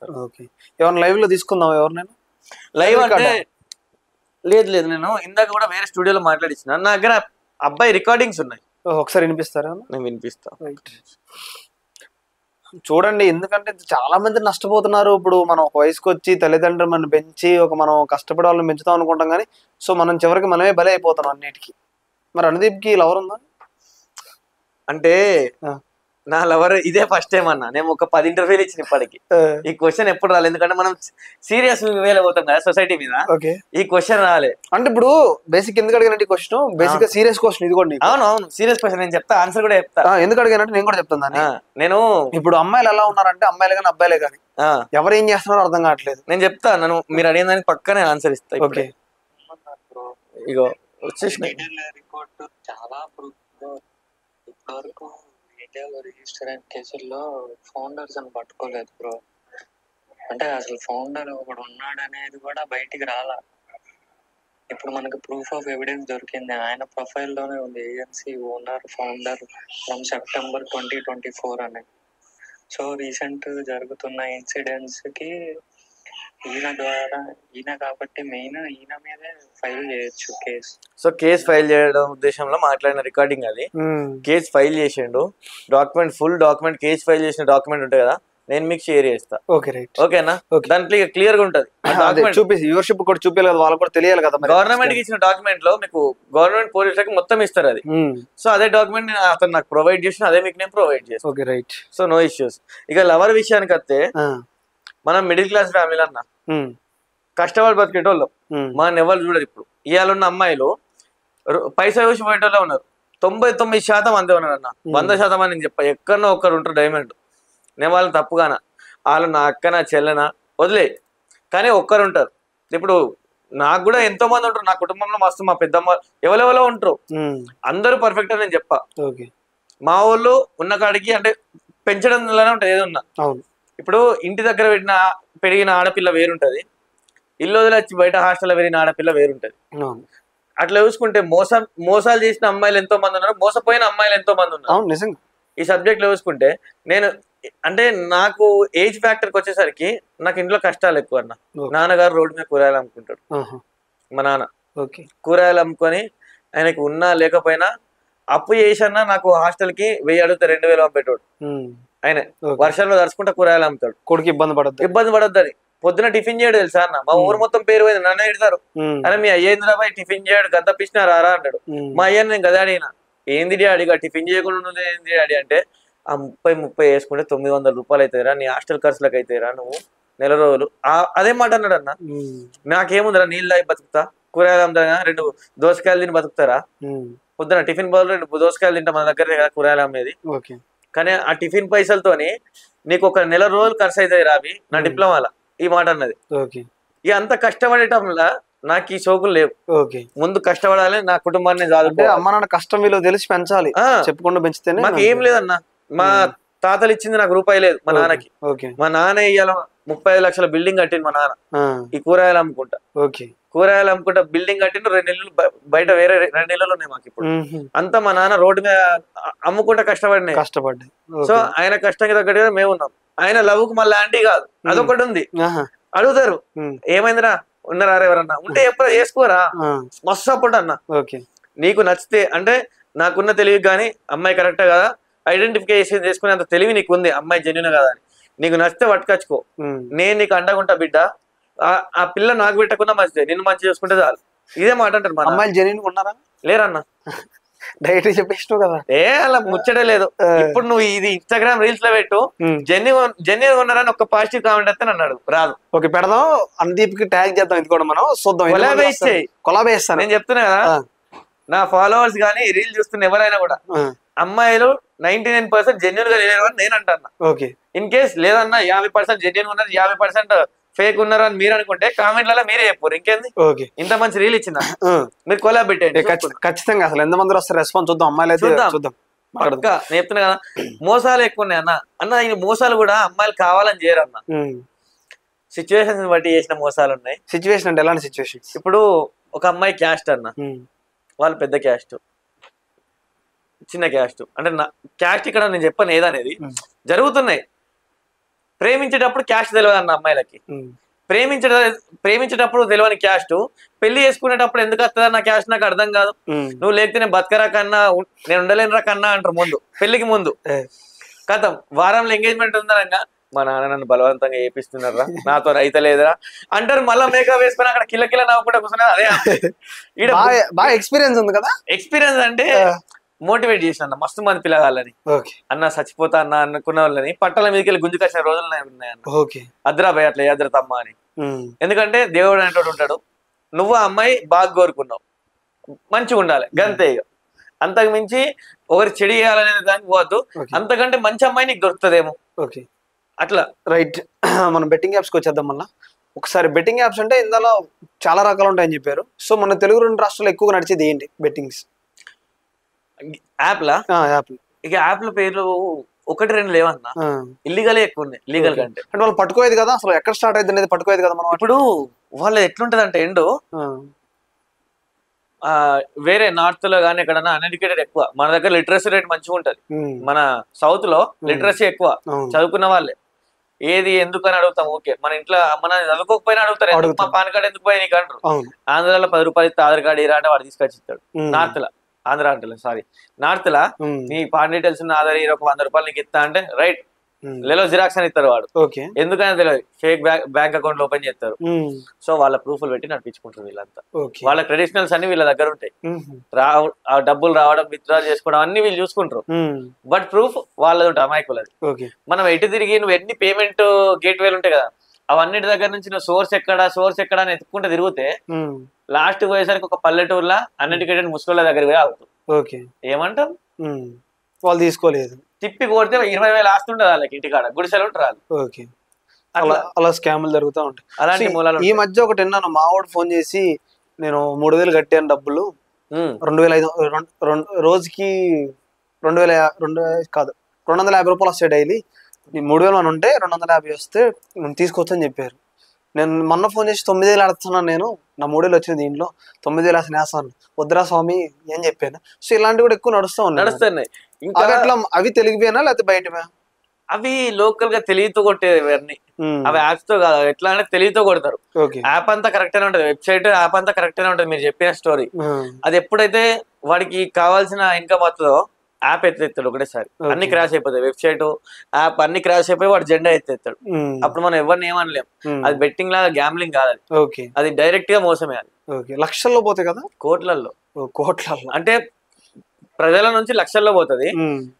ఎవరిని లైవ్ లో తీసుకుందాం? ఎవరినైనా లైవ్ అంటే లేదు లేదు, నేను ఇందాక కూడా వేరే స్టూడియోలో మాట్లాడిచ్చిన, నా దగ్గర అబ్బాయి రికార్డింగ్స్ ఉన్నాయి. ఒకసారి వినిపిస్తారా? నేను వినిపిస్తా. చూడండి, ఎందుకంటే చాలా మంది నష్టపోతున్నారు. ఇప్పుడు మనం ఒక వయసుకు వచ్చి తల్లిదండ్రులు మనం పెంచి మనం కష్టపడే వాళ్ళని పెంచుతాం అనుకుంటాం కానీ సో మనం చివరికి మనమే బలి అయిపోతాం అన్నిటికీ. మరి అనుదీప్కి లవర్ ఉందా? అంటే నా లవర్ ఇదే ఫస్ట్ టైం అన్నా. నేను ఒక 10 ఇంటర్వ్యూలు ఇచ్చిన ఇప్పటికి. ఈ క్వశ్చన్ ఎప్పుడు రాలేదు, ఎందుకంటే మనం సీరియస్ వేలు పోతాం కదా సొసైటీ మీద. ఈ క్వశ్చన్ రాలే. అంటే ఇప్పుడు బేసిక్ ఎందుకు అడిగినట్టు ఈ క్వశ్చన్ బేసిక్ గా సీరియస్ క్వశ్చన్ ఇది కూడా. అవును అవును సీరియస్ క్వశ్చన్. నేను చెప్తా, ఆన్సర్ కూడా చెప్తా. ఎందుకు అడిగినట్టు నేను కూడా చెప్తాను. నేను ఇప్పుడు అమ్మాయిలు ఎలా ఉన్నారంటే అమ్మాయిలు కానీ అబ్బాయిలే కానీ ఎవరు ఏం చేస్తున్నారో అర్థం కావట్లేదు. నేను చెప్తా, నన్ను మీరు అడిగిన దానికి పక్కనే ఆన్సర్ ఇస్తా. ఓకే ఇగో వచ్చేసిన చాలా ఇప్పటివరకు ఇండియాలో రిజిస్టర్ అయిన కేసుల్లో ఫౌండర్స్ అని పట్టుకోలేదు బ్రో. అంటే అసలు ఫౌండర్ ఒకడు ఉన్నాడు అనేది కూడా బయటికి రాలా. ఇప్పుడు మనకు ప్రూఫ్ ఆఫ్ ఎవిడెన్స్ దొరికింది, ఆయన ప్రొఫైల్ లోనే ఉంది agency owner founder from September 2024 అని. సో రీసెంట్ జరుగుతున్న ఇన్సిడెంట్స్ కి ఈయన కాబట్టి మెయిన్ ఈయన మీదే ఫైల్ చేయొచ్చు కేసు. సో కేసు ఫైల్ చేయడం ఉద్దేశంలో మాట్లాడిన రికార్డింగ్ అది. కేసు ఫైల్ చేసిండు, document full document, case file చేసిన డాక్యుమెంట్ ఉంటుంది కదా, నేను మీకు షేర్ చేస్తా. ఓకేనా? దాంట్లో క్లియర్ గా ఉంటది. వ్యూవర్షిప్ కూడా చూపించాలి కదా, వాళ్ళకి కూడా తెలియాలి కదా. గవర్నమెంట్ కి ఇచ్చిన డాక్యుమెంట్ లో మీకు గవర్నమెంట్ పోలీసులకి మొత్తం ఇస్తారు అది. సో అదే డాక్యుమెంట్ అతను నాకు ప్రొవైడ్ చేసిన, అదే మీకు నేను ప్రొవైడ్ చేస్తాను. So no issues. ఇక లవర్ విషయానికి వస్తే, మనం మిడిల్ క్లాస్ ఫ్యామిలీ అన్న, కష్టపడి బతికేటోళ్ళం, మన ఎవరు చూడరు. ఇప్పుడు ఇవాళ ఉన్న అమ్మాయిలు పైసా వేసి పోయేటోళ్ళే ఉన్నారు. 99% అంతే ఉన్నారు అన్న. 100% అని చెప్ప ఎక్కడో ఒక్కరు ఉంటారు డైమండ్. నేను వాళ్ళని తప్పుగానా, వాళ్ళు నా అక్క నా చెల్లెనా వదిలే, కానీ ఒక్కరు ఉంటారు. ఇప్పుడు నాకు కూడా ఎంతో మంది ఉంటారు నా కుటుంబంలో, మస్తు మా పెద్దమ్మ ఎవరెవరో ఉంటారు. అందరూ పర్ఫెక్ట్ అని నేను చెప్పా. మా వాళ్ళు ఉన్న కాడికి అంటే పెంచడంలోనే ఉంటుంది ఏదన్నా. ఇప్పుడు ఇంటి దగ్గర పెరిగిన ఆడపిల్ల వేరుంటది, ఇల్లు వదిలొచ్చి బయట హాస్టల్లో పెరిగిన ఆడపిల్ల వేరుంటది. అట్లా చూసుకుంటే మోసాలు చేసిన అమ్మాయిలు ఎంతో మంది ఉన్నారు, మోసపోయిన అమ్మాయిలు ఎంతో మంది ఉన్నారు. ఈ సబ్జెక్ట్ లో చూసుకుంటే నేను అంటే నాకు ఏజ్ ఫ్యాక్టర్కి వచ్చేసరికి నాకు ఇంట్లో కష్టాలు ఎక్కువ అన్న. నాన్నగారు రోడ్డు మీద కూరగాయలు అమ్ముకుంటాడు. మా నాన్న కూరగాయలు అమ్ముకొని ఆయనకి ఉన్నా లేకపోయినా అప్పు చేసన్నా నాకు హాస్టల్ కి 1000 అడిగితే 2000 పంపేటోడు. ఆయన వర్షంలో తడుచుకుంటా కూరగాయలు అమ్ముతాడు. కొడుకు ఇబ్బంది పడద్దు అని పొద్దున టిఫిన్ చేయడు తెలుసా అన్న. మా ఊరు మొత్తం పేరు పోయింది, నన్ను ఎడతారు. అరే మీ అయ్యేంద్రాబాయ్ టిఫిన్ చేయడు, గంత పిచ్చినా రారా అంటాడు. మా అయ్యని నేను గదా అడిగినా, ఏంది డాడీ టిఫిన్ చేయకుండా ఏంది డాడీ అంటే, ఆ 30 వేసుకుంటే 900 రూపాయలు అవుతాయిరా, నీ హాస్టల్ ఖర్చులకు అవుతాయిరా నువ్వు నెల రోజులు. అదే మాట అన్నాడు అన్న. నాకేముందిరా, నీళ్ళు తాగి బతుకుతా, కూరగాయలు అమ్ముతా, 2 దోసకాయలు తిని బతుకుతారా? పొద్దున టిఫిన్ బదులు 2 దోసకాయలు తింటా, మన దగ్గర కూరగాయలు అమ్మేది. కానీ ఆ టిఫిన్ పైసలతోని నీకు ఒక నెల రోజులు ఖర్చు అవుతాయి రావి నా డిప్లొమాలా, ఈ మాట అన్నది. ఇక అంత కష్టపడేటంలా నాకు ఈ సోకులు లేవు. ముందు కష్టపడాలి, నా కుటుంబాన్ని అమ్మ నాన్న కష్టం విలువ తెలిసి పెంచాలి, చెప్పకుండా పెంచితేనే. మాకు ఏం లేదన్న, మా తాతలు ఇచ్చింది నాకు రూపాయి లేదు మా నాన్నకి. మా నాన్న ఇయ్యాల 35 లక్షల బిల్డింగ్ కట్టింది మా నాన్న, ఈ కూరగాయలు అమ్ముకుంటా. కూరగాయలు అమ్ముకుంటా బిల్డింగ్ కట్టిండు, 2 నెలలు బయట వేరే 2 నెలలు ఉన్నాయి మాకు ఇప్పుడు. అంతా మా నాన్న రోడ్డు మీద అమ్ముకుంటా కష్టపడ్డాయి. సో ఆయన కష్టానికి తగ్గట్టుగా మేము ఉన్నాం. ఆయన లవ్ కు మళ్ళీ ఆంటీ కాదు, అదొకటి ఉంది. అడుగుతారు ఏమైందిరా, ఉన్నారా ఎవరన్నా ఉంటే ఎప్పుడు చేసుకోరా, మస్తు సపోర్ట్ అన్న. నీకు నచ్చితే అంటే నాకున్న తెలివి కానీ అమ్మాయి కరెక్టా కదా ఐడెంటిఫికేషన్ చేసుకునే అంత తెలివి నీకు ఉంది, అమ్మాయి జెన్యున్ కదా అని. నీకు నచ్చితే పట్టుకొచ్చుకో, నేను నీకు అండగుంటా బిడ్డ. ఆ పిల్ల నాకు పెట్టకుండా మంచిదే, నిన్ను మంచి చేసుకుంటే చాలు. ఇదే మాట అంటారు. మన అమ్మాయిలు జెన్యున్ ఉన్నారా? లేరన్నా, డైరెక్ట్ చెప్పేసినావు కదా. అలా ముచ్చటే లేదు. ఇప్పుడు నువ్వు ఇది ఇన్స్టాగ్రామ్ రీల్స్ లో పెట్టు, జెన్యున్ ఉన్నారని ఒక పాజిటివ్ కామెంట్ అయితే అన్నాడు రాదు. ఓకే పెడదాం, అనుదీప్ కి ట్యాగ్ చేద్దాం, ఇది కూడా మనం చూద్దాం. కొలాబ్ చేస్తాను నేను చెప్తున్నా కదా, నా ఫాలోవర్స్ గానీ రీల్ చూస్తున్న ఎవరైనా కూడా అమ్మాయిలు 99% జెన్యున్ గా లేరు అని నేను అంటున్నా. ఓకే. ఇన్ కేస్ లేదన్నా 50% జెన్యున్ ఉన్నారు, 50% ఫేక్ ఉన్నారు అని మీరు అనుకుంటే కామెంట్లలో మీరే చెప్పారు. ఇంకేంది, ఓకే. ఇంత మంచి రీల్ ఇచ్చిన మీరు కొలాబ్ పెట్టండి. ఖచ్చితంగా అసలు ఎంతమంది వస్తారు రెస్పాన్స్ చూద్దాం. అమ్మాయిలు అయితే చూద్దాం. పక్కా నేను చెప్తున్నా కదా, మోసాలు ఎక్కువ ఉన్నాయి అన్న ఈ మోసాలు కూడా అమ్మాయిలు కావాలని చేయరు అన్న, సిచ్యువేషన్స్ బట్టి చేసిన మోసాలు ఉన్నాయి. సిచ్యువేషన్ అంటే ఎలాంటి సిచ్యువేషన్స్? ఇప్పుడు ఒక అమ్మాయి క్యాస్ట్ అన్న, వాళ్ళు పెద్ద క్యాస్ట్, చిన్న క్యాస్ట్, అంటే క్యాస్ట్ ఇక్కడ నేను చెప్పను ఏదనేది జరుగుతున్నాయి. ప్రేమించేటప్పుడు క్యాస్ట్ తెలియదు అన్న అమ్మాయిలకి, ప్రేమించేటప్పుడు తెలియని క్యాస్ట్ పెళ్లి చేసుకునేటప్పుడు ఎందుకు వస్తుందా నా క్యాస్ట్ నాకు అర్థం కాదు. నువ్వు లేకపోతే నేను బతకరా కన్నా, నేను ఉండలేనురా కన్నా అంటారు ముందు, పెళ్లికి ముందు. కథం వారంలో ఎంగేజ్మెంట్ ఉందనగా మా నాన్న నన్ను బలవంతంగా చేపిస్తున్నారా, నాతో రైత లేదురా అంటారు. మళ్ళీ మేకప్ వేసుకుని అక్కడ కిల్ల కిల్ల నవ్వుకుంటా కూర్చున్నా. అదే బాగా ఎక్స్పీరియన్స్ ఉంది కదా. ఎక్స్పీరియన్స్ అంటే మోటివేట్ చేసిన మస్తు మంది పిల్లగాళ్ళని, అన్న చచ్చిపోతా అన్న అనుకున్న వాళ్ళని పట్టల మీదకి వెళ్ళి గుంజుకొచ్చిన రోజులు ఉన్నాయన్న. అద్రా భయ అట్లా అద్ర తమ్మ అని. ఎందుకంటే దేవుడు అనేటోడు ఉంటాడు, నువ్వు ఆ అమ్మాయి బాగా కోరుకున్నావు, మంచిగా ఉండాలి గంతే. ఇక అంతకు మించి ఒకరి చెడు చేయాలనే దానికి పోవద్దు. అంతకంటే మంచి అమ్మాయి నీకు దొరుకుతుందేమో. ఓకే, అట్లా రైట్. మనం బెట్టింగ్ యాప్స్కి వచ్చేద్దాం. మళ్ళీ ఒకసారి బెట్టింగ్ యాప్స్ అంటే ఇందులో చాలా రకాలు ఉంటాయని చెప్పారు. సో మన తెలుగు 2 రాష్ట్రాల్లో ఎక్కువగా నడిచేది ఏంటి బెట్టింగ్స్ యాప్లా? ఇక యాప్ల పేర్లు 1-2 లేవన్నా, ఇల్లీగలే ఎక్కువ ఉన్నాయి లీగల్ కంటే. అంటే వాళ్ళు పట్టుకోలేదు కదా, అసలు ఎక్కడ స్టార్ట్ అయింది అనేది పట్టుకోలేదు కదా మనం. ఇప్పుడు వాళ్ళు ఎట్లుంటది అంటే ఎండు వేరే నార్త్ లో గానీ ఎక్కడన్నా అన్ఎడ్యుకేటెడ్ ఎక్కువ, మన దగ్గర లిటరసీ రేట్ మంచిగా ఉంటది. మన సౌత్ లో లిటరసీ ఎక్కువ, చదువుకున్న వాళ్ళే. ఏది ఎందుకని అడుగుతాం, ఓకే మన ఇంట్లో మన చదువుకోకపోయినా అడుగుతారు, మా పాన్ కార్డ్ ఎందుకు పోయి నీకు అంటారు. ఆంధ్రాలో 10 రూపాయలు ఇస్తే ఆధార్ కార్డు ఇరా అంటే వాడు తీసుకొచ్చి ఇస్తాడు. నార్త్ లా, ఆంధ్ర అంటే సారీ నార్త్ లా నీ పాన్ డీటెయిల్స్ ఉన్న ఆధార్ ఒక 100 రూపాయలు నీకు ఇస్తా అంటే రైట్ లేలో జిరాక్స్ అని ఇస్తారు వాడు. ఎందుకని తెలియదు, ఫేక్ బ్యాంక్ అకౌంట్ ఓపెన్ చేస్తారు. సో వాళ్ళ ప్రూఫ్లు పెట్టి నడిపించుకుంటారు వీళ్ళంతా. వాళ్ళ ట్రెడిషనల్స్ అన్ని వీళ్ళ దగ్గర ఉంటాయి, డబ్బులు రావడం విత్డ్రా చేసుకోవడం అన్ని వీళ్ళు చూసుకుంటారు. బట్ ప్రూఫ్ వాళ్ళది ఉంటుంది, అమాయకులది. మనం ఎటు తిరిగి నువ్వు ఎన్ని పేమెంట్ గేట్ వేలు ఉంటాయి కదా, అవన్నిటి దగ్గర నుంచి నువ్వు సోర్స్ ఎక్కడ అని ఎత్తుకుంటే తిరిగితే లాస్ట్ పోయేసరికి ఒక పల్లెటూరులో అన్ఎడ్యుకేటెడ్ ముస్లింల దగ్గర పోయి ఆగుతాం. ఏమంటాం, వాళ్ళు తీసుకోలేదు, తిప్పి కొడితే 20,000 ఆస్తుంటది వాళ్ళకి ఇంటికాడ, గుడిసెలు ఉంటారు. అలా స్కాములు జరుగుతూ ఉంటాయి. అలాంటి మూలాలు. ఈ మధ్య ఒకటి విన్నాను, మా వాడు ఫోన్ చేసి నేను 3,000 కట్టాను డబ్బులు, 2,500 రోజుకి 250 రూపాయలు వస్తాయి డైలీ, 3,000 అని ఉంటే 250 వస్తే తీసుకొచ్చని చెప్పారు. నేను మొన్న ఫోన్ చేసి 9,000 ఆడుతున్నాను, నేను నా 3,000 వచ్చింది దీంట్లో 9,000 వేస్తాను వద్దురా స్వామి అని చెప్పాను. సో ఇలాంటివి కూడా ఎక్కువ నడుస్తున్నాయి. అట్లా అవి తెలిగిపోయినా లేకపోతే బయటవా? అవి లోకల్ గా తెలియతో కొట్టేది ఇవన్నీ, అవి యాప్స్ తో కాదు. ఎట్లా అంటే తెలియతో కొడతారు. యాప్ అంతా కరెక్ట్ గానే ఉంటది, వెబ్సైట్ యాప్ అంతా కరెక్ట్ గానే ఉంటది. మీరు చెప్పిన స్టోరీ అది ఎప్పుడైతే వాడికి కావాల్సిన ఇన్కమ్ వస్తుందో యాప్ ఎత్తేస్తాడు ఒకటేసారి, అన్ని క్రాష్ అయిపోతాయి. వెబ్సైట్ యాప్ అన్ని క్రాష్ అయిపోయి వాడు జెండా ఎత్తేస్తాడు. అప్పుడు మనం ఎవరిని ఏమనలేం. అది బెట్టింగ్ లాగా గ్యాంబ్లింగ్ కాదు, అది డైరెక్ట్ గా మోసమే. అది లక్షల్లో పోతాయి కదా, కోట్లలో అంటే ప్రజల నుంచి లక్షల్లో పోతుంది.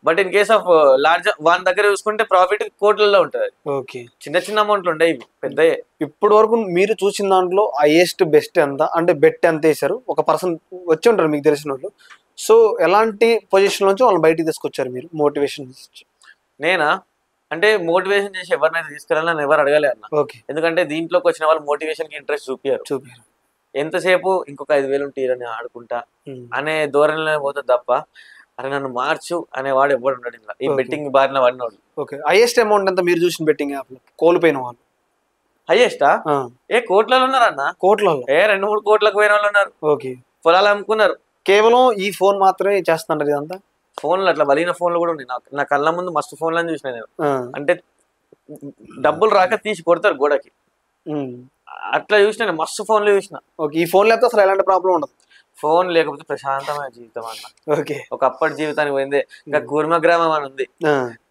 But in case of large one దగ్గర చూసుకుంటే ప్రాఫిట్ కోట్లలో ఉంటది. చిన్న చిన్న అమౌంట్లు ఉంటాయి, ఇవి పెద్దయే. ఇప్పటి వరకు మీరు చూసిన దాంట్లో హైయెస్ట్ బెస్ట్ ఎంత, అంటే బెట్ ఎంత వేసారు? ఒక పర్సన్ వచ్చి ఉంటారు మీకు తెలిసిన వాళ్ళు. సో ఎలాంటి పొజిషన్ నుంచి వాళ్ళు బయటికి తీసుకొచ్చారు మీరు మోటివేషన్? నేనా అంటే మోటివేషన్ చేసి ఎవరినైతే తీసుకెళ్ళాలని ఎవరు అడగలే అన్న. ఎందుకంటే దీంట్లోకి వచ్చిన వాళ్ళు మోటివేషన్ కి ఇంట్రెస్ట్ చూపారు. ఎంతసేపు ఇంకొక 5,000 ఉంటే ఆడుకుంటా అనే ధోరణిలో పోతుంది తప్ప అరే నన్ను మార్చు అనేవాడు ఎవడు ఉన్నాడు ఇలా ఈ బెట్టింగ్ బారిన పడినోడు. హైయెస్ట్ అమౌంట్ ఎంత మీరు చూసిన బెట్టింగ్ యాప్ లో కోల్పోయిన వాళ్ళు? హైయెస్టా కోట్లలో ఉన్నారన్న, కోట్లలో 2-3 కోట్లకు పోయిన వాళ్ళు ఉన్నారు. పొలాలు అమ్ముకున్నారు. కేవలం ఈ ఫోన్ మాత్రమే చేస్తున్నారు ఇదంతా. ఫోన్లు అట్లా బలిగిన ఫోన్లు కూడా ఉన్నాయి. నా కళ్ళ ముందు మస్తు ఫోన్లు అని చూసిన నేను. అంటే డబ్బులు రాక తీసి కొడతారు గోడకి, అట్లా చూసిన మస్తు ఫోన్లు చూసిన. ఈ ఫోన్ లేకపోతే అసలు ఎలాంటి ప్రాబ్లం ఉండదు. ఫోన్ లేకపోతే ప్రశాంతమైన జీవితం అన్న. ఒక అప్పటి జీవితానికి పోయిందే. ఇంకా కూర్మ గ్రామం అని ఉంది,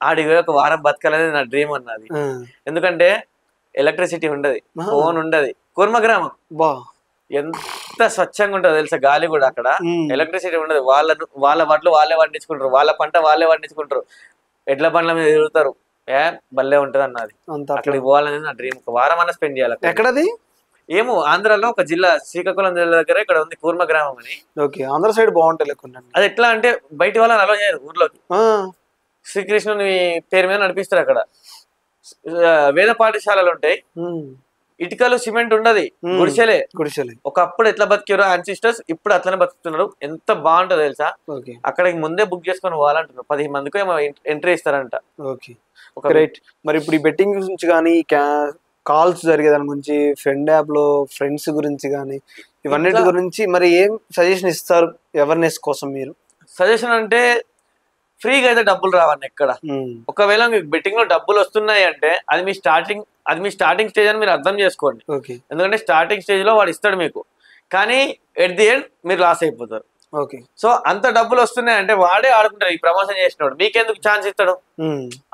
ఆడికి ఒక వారం బతకాలనేది నా డ్రీమ్ అన్నది. ఎందుకంటే ఎలక్ట్రిసిటీ ఉండదు, ఫోన్ ఉండదు. కూర్మ గ్రామం ఎంత స్వచ్ఛంగా ఉంటుందో తెలుసా, గాలి కూడా అక్కడ. ఎలక్ట్రిసిటీ ఉండదు, వాళ్ళ వడ్లు వాళ్ళే పండించుకుంటారు, వాళ్ళ పంట వాళ్ళే పండించుకుంటారు, ఎడ్ల బండ్ల మీద తిరుగుతారు. బల్లే ఉంటది అన్నది. అక్కడికి పోవాలనేది నా డ్రీమ్. ఒక వారం అన్న స్పెండ్ చేయాలి. ఎక్కడది? ఏమో ఆంధ్రాలో ఒక జిల్లా శ్రీకాకుళం జిల్లా దగ్గర ఇక్కడ ఉంది కూర్మ గ్రామం అని. ఓకే, ఆంధ్ర సైడ్ బాగుంటాయి లేకుండా. అది ఎట్లా అంటే బయట వాళ్ళని అలో చేయరు ఊర్లోకి. శ్రీకృష్ణుని పేరు మీద నడిపిస్తారు అక్కడ. వేద పాఠశాలలు ఉంటాయి, ఇటుకలు సిమెంట్ ఉండదు, గుడిసెలే. ఒకప్పుడు ఎట్లా బతికారో యాన్సిస్టర్స్ ఇప్పుడు అట్లనే బతుకుతున్నారు. ఎంత బాగుంటుందో తెలుసా. అక్కడికి ముందే బుక్ చేసుకొని పోవాలంటారు. 10 మందికి ఏమో ఎంట్రీ ఇస్తారంట. రైట్. మరి ఇప్పుడు ఈ బెట్టింగ్ గురించి కానీ కాల్స్ జరిగే దాని గురించి, ఫ్రెండ్ యాప్ లో ఫ్రెండ్స్ గురించి కానీ ఇవన్నిటి గురించి మరి ఏం సజెషన్ ఇస్తారు అవేర్నెస్ కోసం? మీరు సజెషన్ అంటే ఫ్రీగా అయితే డబ్బులు రావన్న ఎక్కడ. ఒకవేళ మీకు బెట్టింగ్ లో డబ్బులు వస్తున్నాయి అంటే అది మీ స్టార్టింగ్ స్టేజ్ అని మీరు అర్థం చేసుకోండి. ఎందుకంటే స్టార్టింగ్ స్టేజ్ లో వాడు ఇస్తాడు మీకు, కానీ ఎట్ ది ఎండ్ మీరు లాస్ అయిపోతారు. సో అంత డబ్బులు వస్తున్నాయి అంటే వాడే ఆడుకుంటారు. ఈ ప్రమోషన్ చేసినాడు మీకెందుకు ఛాన్స్ ఇస్తాడు?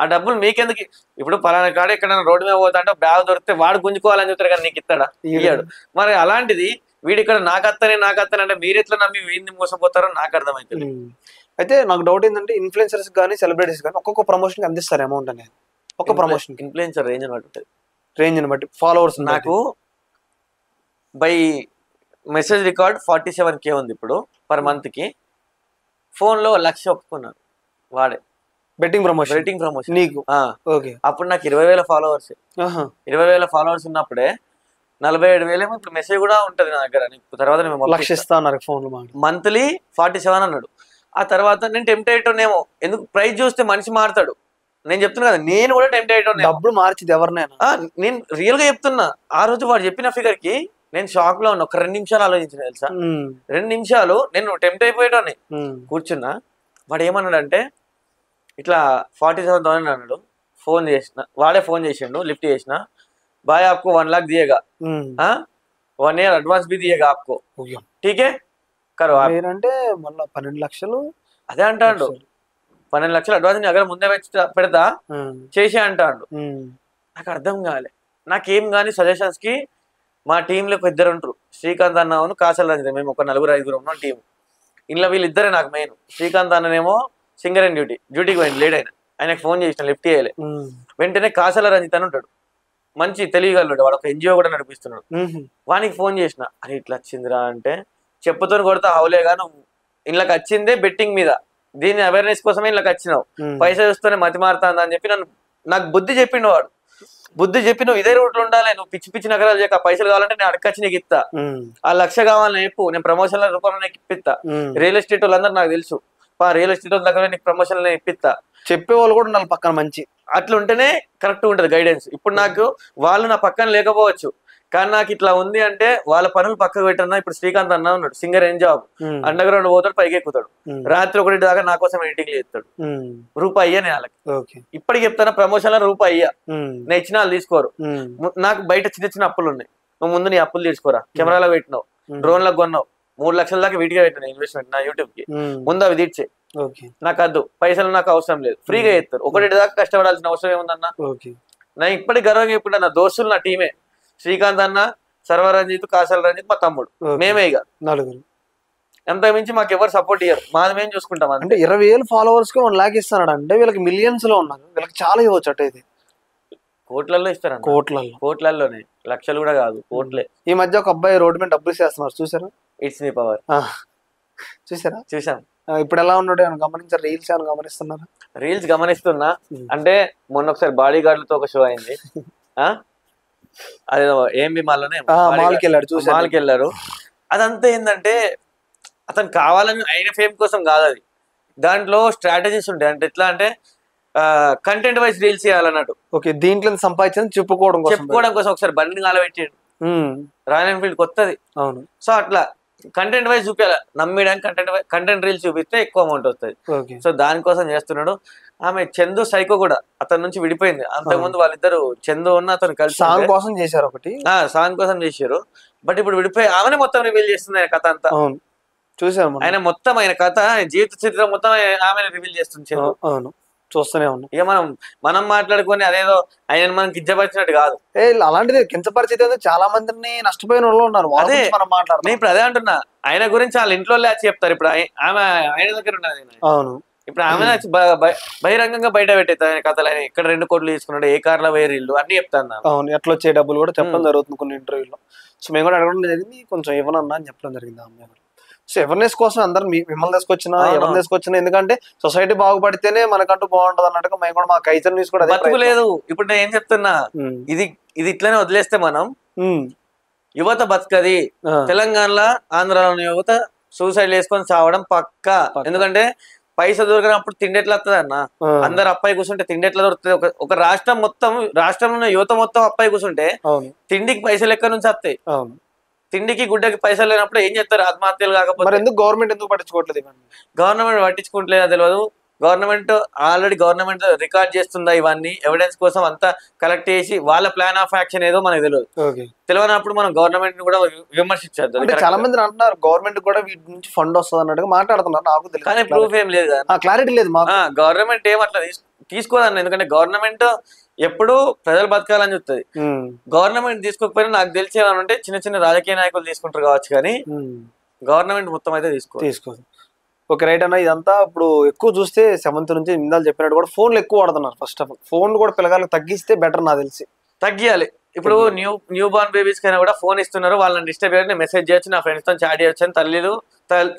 ఆ డబ్బులు మీకెందుకు? ఇప్పుడు పలానా కాడ ఎక్కడ రోడ్డు మీద పోతా అంటే బ్యాగ్ దొరికితే వాడు గుంజుకోవాలని చెప్తారు, కానీ నీకు ఇస్తాడా? ఇయ్యాడు. మరి అలాంటిది వీడు ఇక్కడ నాకత్తనే అంటే మీరు ఎట్లా నమ్మి వీడిని మోసపోతారో నాకు అర్థమవుతుంది. అయితే నాకు డౌట్ ఏంటంటే ఇన్ఫ్లుయెన్సర్స్ కానీ సెలబ్రిటీస్ కానీ ఒక్కొక్క ప్రమోషన్ అందిస్తారు అమౌంట్ అనేది. ఒక ప్రమోషన్ ఇన్ఫ్లుయెన్సర్ రేంజ్ బట్టి ఫాలోవర్స్. నాకు బై మెసేజ్ రికార్డ్ 47K ఉంది ఇప్పుడు పర్ మంత్ కి. ఫోన్ లో 1,00,000 ఒప్పుకున్నాను వాడే బెట్టింగ్ ప్రమోషన్ నీకు. అప్పుడు నాకు 20,000 ఫాలోవర్స్. 20,000 ఫాలోవర్స్ ఉన్నప్పుడే 47,000 ఏమో ఇప్పుడు మెసేజ్ కూడా ఉంటది నా దగ్గర. తర్వాత మంత్లీ 47 అన్నాడు. ఆ తర్వాత నేను టెంప్ట్ అయ్యేటోనేమో, ఎందుకు ప్రైస్ చూస్తే మనిషి మారుతాడు. నేను చెప్తున్నా కదా, నేను కూడా టెంప్ట్ అయ్యేటోనే. డబ్బులు మార్చింది ఎవరినైనా. నేను రియల్ గా చెప్తున్నా. ఆ రోజు వాడు చెప్పిన ఫిగర్ కి నేను షాక్ లో ఉన్నా. ఒక 2 నిమిషాలు ఆలోచించిన తెలుసా. 2 నిమిషాలు నేను టెంప్ట్ అయిపోయేటోని. కూర్చున్నా. వాడు ఏమన్నాడంటే ఇట్లా 47,000 అన్నాడు. ఫోన్ చేసిన వాడే ఫోన్ చేసిండు, లిఫ్ట్ చేసిన. भाई आपको 1 लाख दिएगा, 1 ईयर एडवांस भी दिएगा आपको, ठीक है करो आप. అంటే మళ్ళీ 12 లక్షలు అదే అంటాడు. 12 లక్షలు అడ్వాన్స్ అక్కడ ముందే పెడతా చేసి అంటాడు. నాకు అర్థం కాలే. నాకేం కానీ సజెషన్స్ కి మా టీంలో 2 ఉంటారు, శ్రీకాంత్ అన్నను కాసల్ రంజిత్. మేము ఒక 4-5 ఉన్నాం టీం. ఇంట్లో వీళ్ళిద్దరే నాకు మెయిన్. శ్రీకాంత్ అన్ననేమో సింగర్ అండ్ డ్యూటీకి పోయింది, లేట్ అయినా. ఆయనకు ఫోన్ చేసిన, లిఫ్ట్ చేయలే. వెంటనే కాసల రంజిత్ అని ఉంటాడు, మంచి తెలియగలడు. వాడు ఒక NGO కూడా నడిపిస్తున్నాడు. వానికి ఫోన్ చేసిన, అని ఇట్లా వచ్చిందిరా అంటే, చెప్పుతో కొడతా హౌలేగా, నువ్వు ఇళ్ళకి వచ్చిందే బెట్టింగ్ మీద, దీని అవేర్నెస్ కోసమే ఇళ్ళకి వచ్చినావు, పైసా చూస్తూనే మతి మారుతాందా అని చెప్పి నాకు బుద్ధి చెప్పిండు వాడు. బుద్ధి చెప్పి నువ్వు ఇదే రూట్లో ఉండాలి, నువ్వు పిచ్చి పిచ్చి నగరాలు చేయక, పైసలు కావాలంటే నేను అడగచ్చి నీకు ఇస్తా, ఆ 1,00,000 కావాలని చెప్పు, నేను ప్రమోషన్ల రూపంలో నీకు ఇప్పిస్తా. రియల్ ఎస్టేట్ వాళ్ళందరూ నాకు తెలుసు, రియల్ ఎస్టేట్ వాళ్ళ దగ్గర నీకు ప్రమోషన్లు ఇప్పిస్తా. చెప్పే వాళ్ళు కూడా ఉండాలి పక్కన మంచి. అట్లా ఉంటేనే కరెక్ట్ ఉంటది గైడెన్స్. ఇప్పుడు నాకు వాళ్ళు నా పక్కన లేకపోవచ్చు, కానీ నాకు ఇట్లా ఉంది అంటే వాళ్ళ పనులు పక్కకు పెట్టన్నా. ఇప్పుడు శ్రీకాంత్ అన్న ఉన్నాడు, సింగర్ ఏం జాబ్, అండర్ గ్రౌండ్ పోతాడు, పైకి ఎక్కుతాడు, రాత్రి 1 దాకా నా కోసం ఎడిటింగ్ చేస్తాడు. రూపాయి నేను వాళ్ళకి ఇప్పటికి చెప్తాను, ప్రమోషన్ లో రూపాయి నేను ఇచ్చిన వాళ్ళు తీసుకోరు. నాకు బయట చిన్న చిన్న అప్పులు ఉన్నాయి, నువ్వు ముందు నీ అప్పులు తీసుకోరా. కెమెరాలో పెట్టినావు, డ్రోన్ లకు కొన్నావు, 3 లక్షల దాకా వీటిగా పెట్టినా ఇన్వెస్ట్మెంట్ నా యూట్యూబ్ కి, ముందు అవి తీర్చే. నాకు అద్దు, పైసలు నాకు అవసరం లేదు, ఫ్రీగా చేస్తారు. 1 దాకా కష్టపడాల్సిన అవసరం ఏముందన్న. నా ఇప్పటికి గర్వంగా ఇప్పుడు నా దోస్తులు నా టీమే, శ్రీకాంత్ అన్న, సర్వర్ రంజిత్, కాసల్ రంజిత్, మా తమ్ముడు, మేమే ఇక 4. ఎంత మించి మాకు ఎవరు సపోర్ట్ ఇయ్యరు, మాది మేము చూసుకుంటాం. అంటే 20,000 ఫాలోవర్స్ కి 1 లాక్ ఇస్తున్నాడు అంటే వీళ్ళకి మిలియన్స్ లో ఉన్నారు, వీళ్ళకి చాలా ఇవ్వచ్చు. అటు ఇది కోట్లలో ఇస్తారు, కోట్లలోనే, లక్షలు కూడా కాదు, కోట్లే. ఈ మధ్య ఒక అబ్బాయి రోడ్డు మీద డబ్బులు చేస్తున్నారు, చూసారా? ఇట్స్ మీ పవర్ చూసారా? చూసాం. ఇప్పుడు ఎలా ఉన్నాడు ఏమైనా గమనించారు? రీల్స్ ఏమైనా గమనిస్తున్నారా? రీల్స్ గమనిస్తున్నా. అంటే మొన్న ఒకసారి బాడీ గార్డులతో ఒక షో అయింది, అదే ఏఎంబి మాల్లోనే మాల్కి వెళ్ళారు. అదంతా ఏంటంటే అతను కావాలని అయిన ఫేమ్ కోసం కాదు, అది దాంట్లో స్ట్రాటజీస్ ఉంటాయి. అంటే ఎట్లా అంటే కంటెంట్ వైజ్ రీల్స్ చేయాలన్నట్టు. ఓకే, దీంట్లో సంపాదించని చెప్పుకోవడం కోసం ఒకసారి బండి కాలబెట్టాడు, రాయల్ ఎన్ఫీల్డ్ కొత్తది. అవును. సో అట్లా కంటెంట్ వైజ్ చూపించాలి, నమ్మడానికి కంటెంట్ రీల్స్ చూపిస్తే ఎక్కువ అమౌంట్ వస్తుంది. సో దానికోసం చేస్తున్నాడు. ఆమె చందు సైకో కూడా అతని నుంచి విడిపోయింది. అంతకుముందు వాళ్ళిద్దరు చందు ఉన్న అతను కలిసి సాంగ్ కోసం చేశారు, ఒకటి సాంగ్ కోసం చేశారు. బట్ ఇప్పుడు విడిపోయి ఆమెనే మొత్తం రివీల్ చేస్తుంది ఆయన కథ అంతా. చూసాము, ఆయన మొత్తం ఆయన కథ, జీవిత చిత్రం మొత్తం ఆమె రివీల్ చేస్తుంది. అవును, చూస్తూనే ఉన్నాం. ఇక మనం మాట్లాడుకొని అదేదో ఆయన మనం కించపరిచినట్టు కాదు. అలాంటిది కించపరిచితే చాలా మందిని నష్టపోయిన వాళ్ళు ఉన్నారు. అదే నేను ఇప్పుడు అదే అంటున్నా, ఆయన గురించి వాళ్ళ ఇంట్లో చెప్తారు. ఇప్పుడు ఆమె ఆయన దగ్గర ఉన్నది. అవును, ఇప్పుడు ఆమె వచ్చి బహిరంగంగా బయట పెట్టేది కథలు. ఆయన ఇక్కడ 2 కోట్లు తీసుకున్నాడు, ఏ కార్లో వేరే ఇల్లు అన్ని చెప్తాను. అవును, ఎట్లా వచ్చే డబ్బులు కూడా చెప్పడం జరుగుతుంది కొన్ని ఇంటర్వ్యూలో. సో మేము కూడా అడగడం జరిగింది, కొంచెం ఇవ్వనన్నా అని చెప్పడం జరిగింది ఆమె. సో అవేర్నెస్ కోసం అందరు మిమ్మల్ని తీసుకొచ్చినా ఎవరిని తీసుకొచ్చినా, ఎందుకంటే సొసైటీ బాగుపడితేనే మనకంటూ బాగుంటది అన్నట్టుగా మేము కూడా మా కైతర్ న్యూస్ కూడా బతుకులేదు. ఇప్పుడు నేను ఏం చెప్తున్నా, ఇది ఇట్లనే వదిలేస్తే మనం యువత బతకది. తెలంగాణలో ఆంధ్రాలోని యువత సూసైడ్ చేసుకొని చావడం పక్కా. ఎందుకంటే పైసా దొరికినప్పుడు తిండి ఎట్లా వస్తుంది అన్న? అందరు అప్పాయి కూర్చుంటే తిండి ఎట్లా దొరుకుతుంది? ఒక రాష్ట్రం మొత్తం, రాష్ట్రంలో యువత మొత్తం అప్పాయి కూర్చుంటే తిండికి పైసలు ఎక్కడి నుంచి వస్తాయి? తిండికి గుడ్డకి పైసలు లేనప్పుడు ఏం చేస్తారు? ఆత్మహత్యలు కాకపోతే ఎందుకు గవర్నమెంట్ ఎందుకు పట్టించుకోవట్లేదు? గవర్నమెంట్ పట్టించుకుంటలేదో తెలియదు. గవర్నమెంట్ రికార్డ్ చేస్తుందా ఇవన్నీ? ఎవిడెన్స్ కోసం అంతా కలెక్ట్ చేసి వాళ్ళ ప్లాన్ ఆఫ్ యాక్షన్ ఏదో మనకు తెలియదు. తెలియనప్పుడు మనం గవర్నమెంట్ ని కూడా విమర్శించద్దు. చాలా మంది అంటున్నారు గవర్నమెంట్ కూడా వీటి నుంచి ఫండ్ వస్తుంది అన్నట్టుగా మాట్లాడుతున్నారు. నాకు తెలియదు, కానీ ప్రూఫ్ ఏం లేదు కదా, క్లారిటీ లేదు. గవర్నమెంట్ ఏం అట్లా తీసుకోదన్న. ఎందుకంటే గవర్నమెంట్ ఎప్పుడు ప్రజలు బతకాలని చూస్తుంది. గవర్నమెంట్ తీసుకోకపోయినా నాకు తెలిసి ఏమనంటే చిన్న చిన్న రాజకీయ నాయకులు తీసుకుంటారు కావచ్చు, కానీ గవర్నమెంట్ మొత్తం అయితే తీసుకోదు. ఓకే, రైట్ అన్న. ఇదంతా ఇప్పుడు ఎక్కువ చూస్తే 7th నుంచి ఇందాలు చెప్పినట్టు కూడా ఫోన్లు ఎక్కువ వాడుతున్నారు. ఫస్ట్ ఆఫ్ ఆల్ ఫోన్ కూడా పిల్లగాళ్ళకి తగ్గిస్తే బెటర్, నాకు తెలిసి తగ్గియాలి. ఇప్పుడు న్యూ బార్న్ బేబీస్ కైనా కూడా ఫోన్ ఇస్తున్నారు, వాళ్ళని డిస్టర్బ్ చేయని మెసేజ్ చేయొచ్చు, నా ఫ్రెండ్స్ తో చాట్ చేయొచ్చు అని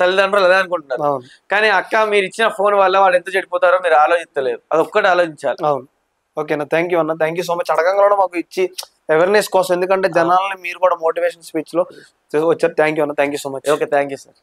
తల్లిదండ్రులు అదే అనుకుంటున్నారు. కానీ అక్క మీరు ఇచ్చిన ఫోన్ వల్ల వాడు ఎంత చెడిపోతారో మీరు ఆలోచిస్తలేరు. అది ఒక్కటి ఆలోచించాలి. అవును, ఓకేనా, థ్యాంక్ యూ అన్న, థ్యాంక్ యూ సో మచ్. అడగంగా కూడా మాకు ఇచ్చి అవేర్నెస్ కోసం, ఎందుకంటే జనాలని మీరు కూడా మోటివేషన్ స్పీచ్ లో వచ్చారు. థ్యాంక్ యూ అన్న, thank you so much. Okay, thank you sir.